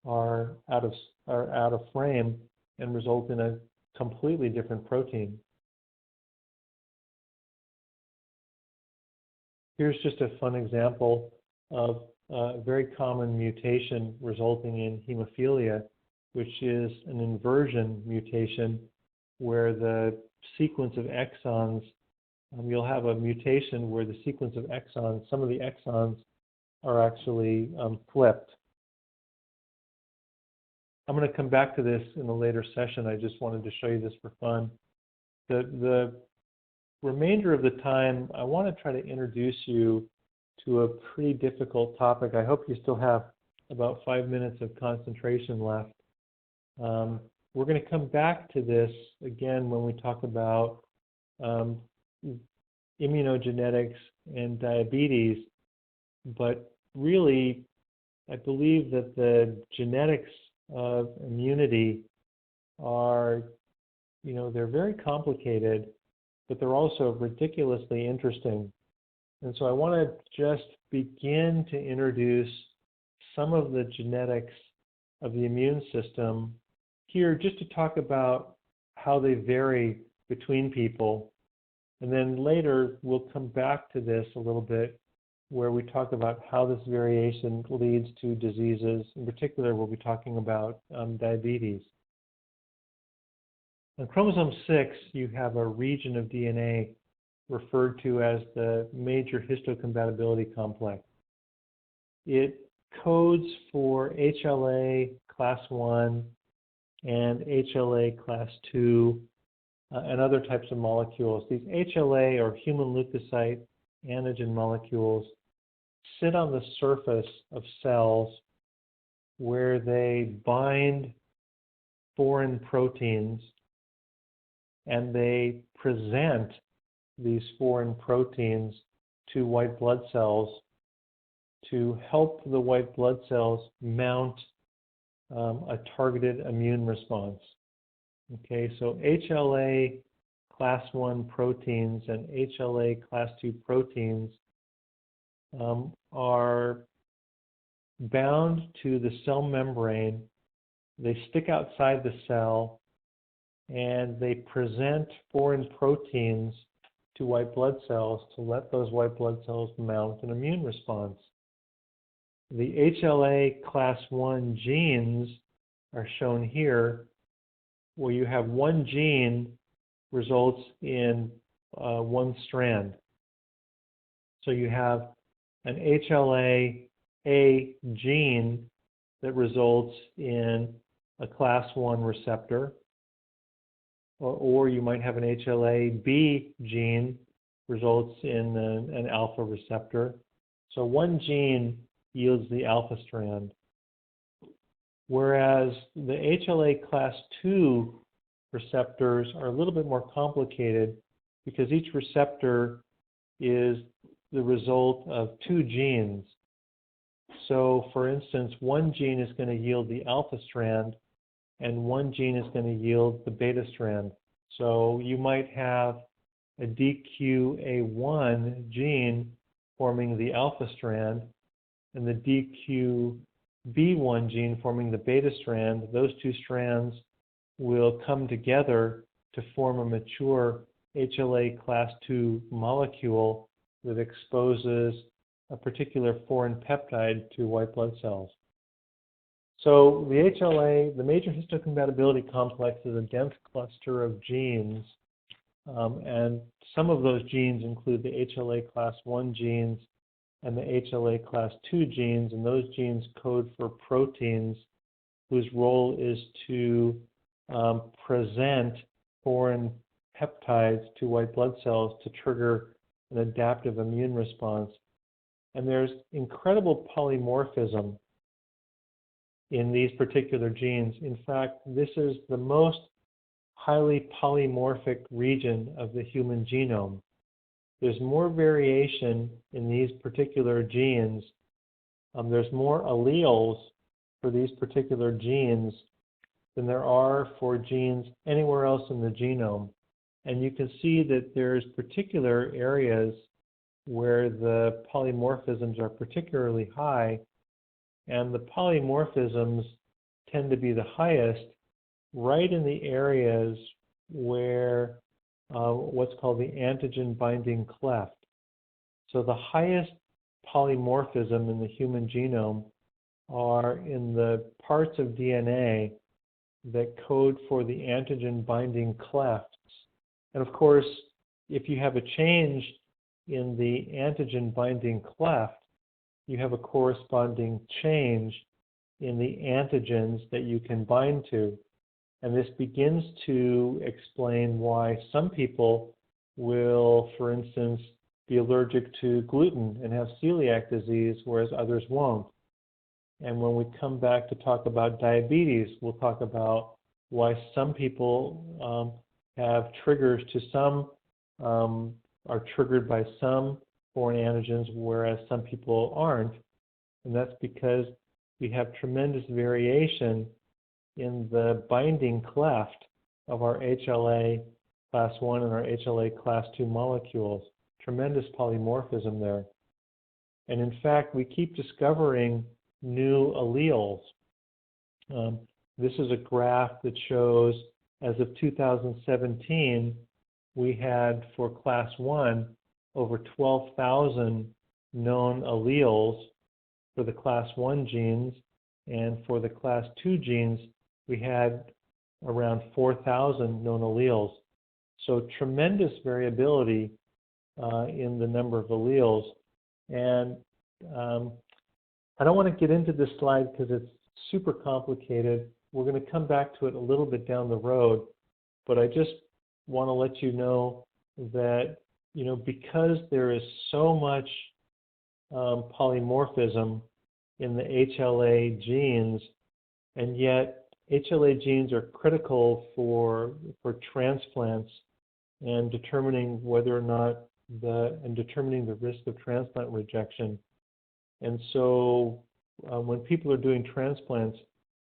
are out of frame and result in a completely different protein. Here's just a fun example of a very common mutation resulting in hemophilia, which is an inversion mutation where the sequence of exons, you'll have a mutation where the sequence of exons, some of the exons are actually flipped. I'm going to come back to this in a later session. I just wanted to show you this for fun. The remainder of the time, I want to try to introduce you to a pretty difficult topic. I hope you still have about 5 minutes of concentration left. We're going to come back to this again when we talk about immunogenetics and diabetes, but really, I believe that the genetics of immunity are, they're very complicated, but they're also ridiculously interesting. And so I want to just begin to introduce some of the genetics of the immune system here just to talk about how they vary between people. And then later we'll come back to this a little bit where we talk about how this variation leads to diseases. In particular, we'll be talking about diabetes. On chromosome 6, you have a region of DNA referred to as the major histocompatibility complex. It codes for HLA class 1 and HLA class 2 and other types of molecules. These HLA, or human leukocyte antigen molecules, sit on the surface of cells where they bind foreign proteins and they present these foreign proteins to white blood cells to help the white blood cells mount a targeted immune response. Okay, so HLA class 1 proteins and HLA class 2 proteins are bound to the cell membrane. They stick outside the cell and they present foreign proteins to white blood cells to let those white blood cells mount an immune response. The HLA class 1 genes are shown here, where you have one gene results in one strand. So you have an HLA-A gene that results in a class 1 receptor, or you might have an HLA-B gene results in an alpha receptor. So one gene yields the alpha strand, whereas the HLA class 2 receptors are a little bit more complicated because each receptor is the result of two genes. So for instance, one gene is going to yield the alpha strand and one gene is going to yield the beta strand. So you might have a DQA1 gene forming the alpha strand and the DQB1 gene forming the beta strand. Those two strands will come together to form a mature HLA class 2 molecule that exposes a particular foreign peptide to white blood cells. So the HLA, the major histocompatibility complex, is a dense cluster of genes, and some of those genes include the HLA class 1 genes and the HLA class 2 genes, and those genes code for proteins whose role is to present foreign peptides to white blood cells to trigger an adaptive immune response. And there's incredible polymorphism in these particular genes. In fact, this is the most highly polymorphic region of the human genome. There's more variation in these particular genes. There's more alleles for these particular genes than there are for genes anywhere else in the genome. And you can see that there's particular areas where the polymorphisms are particularly high, and the polymorphisms tend to be the highest right in the areas where what's called the antigen binding cleft. So the highest polymorphism in the human genome are in the parts of DNA that code for the antigen binding clefts. And of course, if you have a change in the antigen binding cleft, you have a corresponding change in the antigens that you can bind to. And this begins to explain why some people will, for instance, be allergic to gluten and have celiac disease, whereas others won't. And when we come back to talk about diabetes, we'll talk about why some people have triggers to some, are triggered by some foreign antigens, whereas some people aren't. And that's because we have tremendous variation in the binding cleft of our HLA class 1 and our HLA class 2 molecules. Tremendous polymorphism there. And in fact, we keep discovering new alleles. This is a graph that shows, as of 2017, we had for class 1 over 12,000 known alleles for the class 1 genes, and for the class 2 genes, we had around 4,000 known alleles. So tremendous variability in the number of alleles. And I don't want to get into this slide because it's super complicated. We're going to come back to it a little bit down the road, but I just want to let you know that, because there is so much polymorphism in the HLA genes, and yet HLA genes are critical for transplants and determining whether or not determining the risk of transplant rejection. And so when people are doing transplants,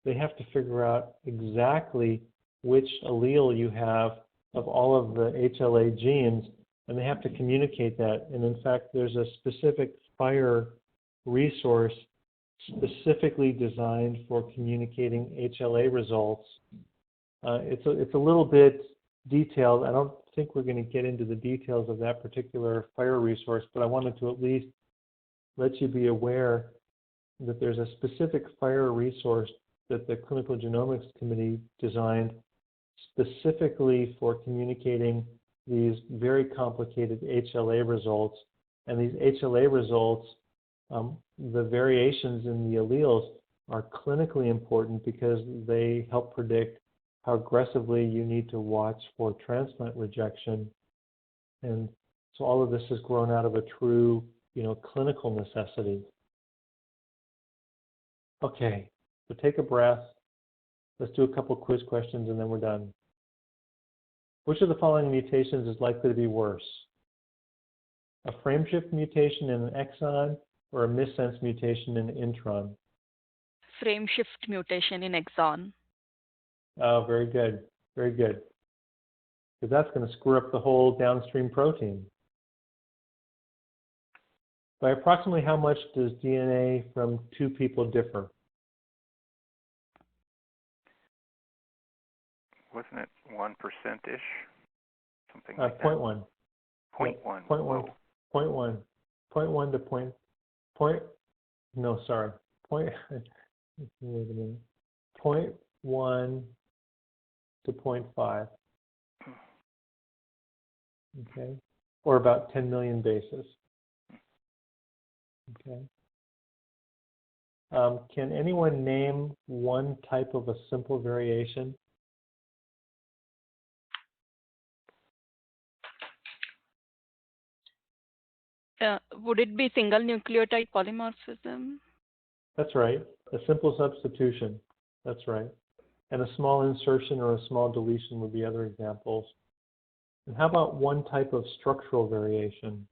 they have to figure out exactly which allele you have of all of the HLA genes, and they have to communicate that. And in fact, there's a specific FIRE resource specifically designed for communicating HLA results. It's a little bit detailed. I don't think we're going to get into the details of that particular FIRE resource, but I wanted to at least let you be aware that there's a specific FIRE resource that the Clinical Genomics Committee designed specifically for communicating these very complicated HLA results. And these HLA results, the variations in the alleles are clinically important because they help predict how aggressively you need to watch for transplant rejection. And so all of this has grown out of a true, clinical necessity. Okay, so take a breath. Let's do a couple quiz questions and then we're done. Which of the following mutations is likely to be worse? A frameshift mutation in an exon or a missense mutation in an intron? Frameshift mutation in exon. Oh, very good. Very good. Because that's going to screw up the whole downstream protein. By approximately how much does DNA from two people differ? Wasn't it 1%-ish? Something like that. 0.1. 0.1. 0.1. 0.1. 0.1 to point. No, sorry. Wait a minute. 0.1 to 0.5. Okay, or about 10 million bases. Okay. Can anyone name one type of a simple variation? Would it be single nucleotide polymorphism? That's right. A simple substitution. That's right. And a small insertion or a small deletion would be other examples. And how about one type of structural variation?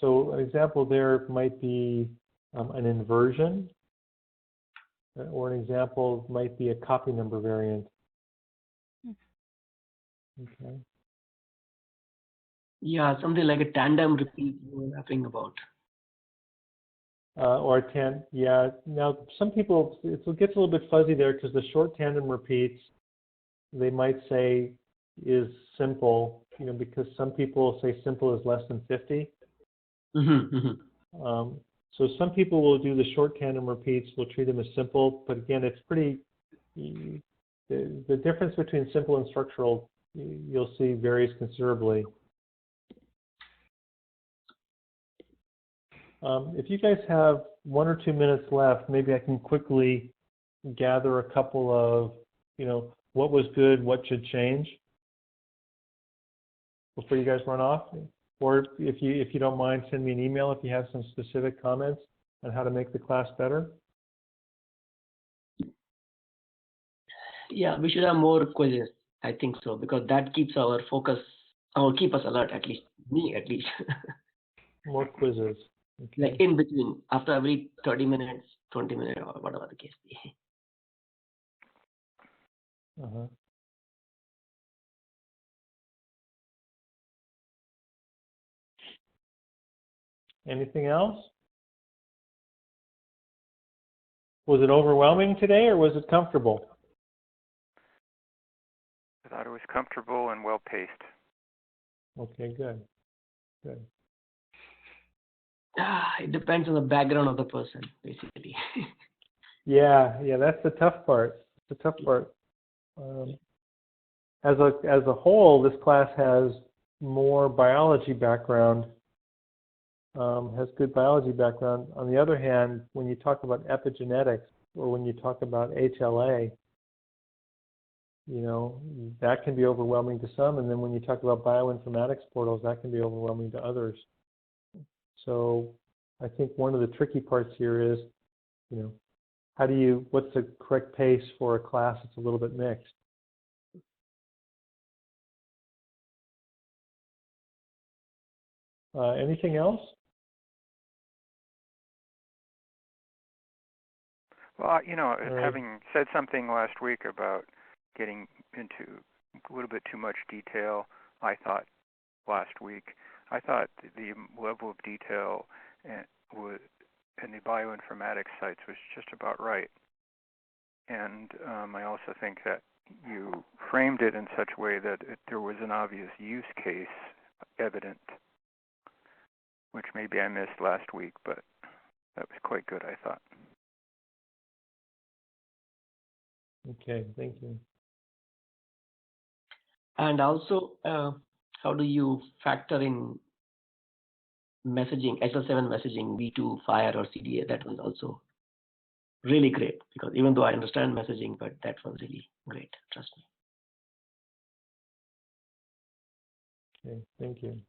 So an example there might be an inversion, or an example might be a copy number variant. Okay. Yeah, something like a tandem repeat you were talking about. Yeah. Now, some people, it gets a little bit fuzzy there because the short tandem repeats, they might say is simple, because some people say simple is less than 50. So some people will do the short tandem repeats, will treat them as simple, but again, it's pretty, the difference between simple and structural, you'll see varies considerably. If you guys have 1 or 2 minutes left, maybe I can quickly gather a couple of, what was good, what should change before you guys run off. Or if you don't mind, send me an email if you have some specific comments on how to make the class better. Yeah, we should have more quizzes. I think so, because that keeps our focus, or keep us alert, at least me at least. More quizzes. Okay. Like in between, after every 30 minutes, 20 minutes, or whatever the case be. Uh-huh. Anything else? Was it overwhelming today, or was it comfortable? I thought it was comfortable and well paced. Okay, good. Good. It depends on the background of the person, basically. Yeah, that's the tough part. The tough part. As a whole, this class has more biology background, has good biology background. On the other hand, when you talk about epigenetics or when you talk about HLA, that can be overwhelming to some. And then when you talk about bioinformatics portals, that can be overwhelming to others. So I think one of the tricky parts here is, what's the correct pace for a class that's a little bit mixed? Anything else? Well, Right. having said something last week about getting into a little bit too much detail, I thought the level of detail in the bioinformatics sites was just about right. And I also think that you framed it in such a way that there was an obvious use case evident, which maybe I missed last week, but that was quite good, I thought. Okay, thank you. And also, how do you factor in messaging, SL7 messaging, V2, FIRE, or CDA? That was also really great, because even though I understand messaging, but that was really great, trust me. Okay, thank you.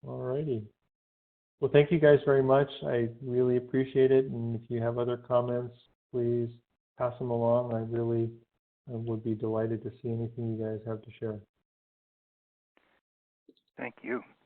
All righty. Well, thank you guys very much. I really appreciate it. And if you have other comments, please pass them along. I really would be delighted to see anything you guys have to share. Thank you.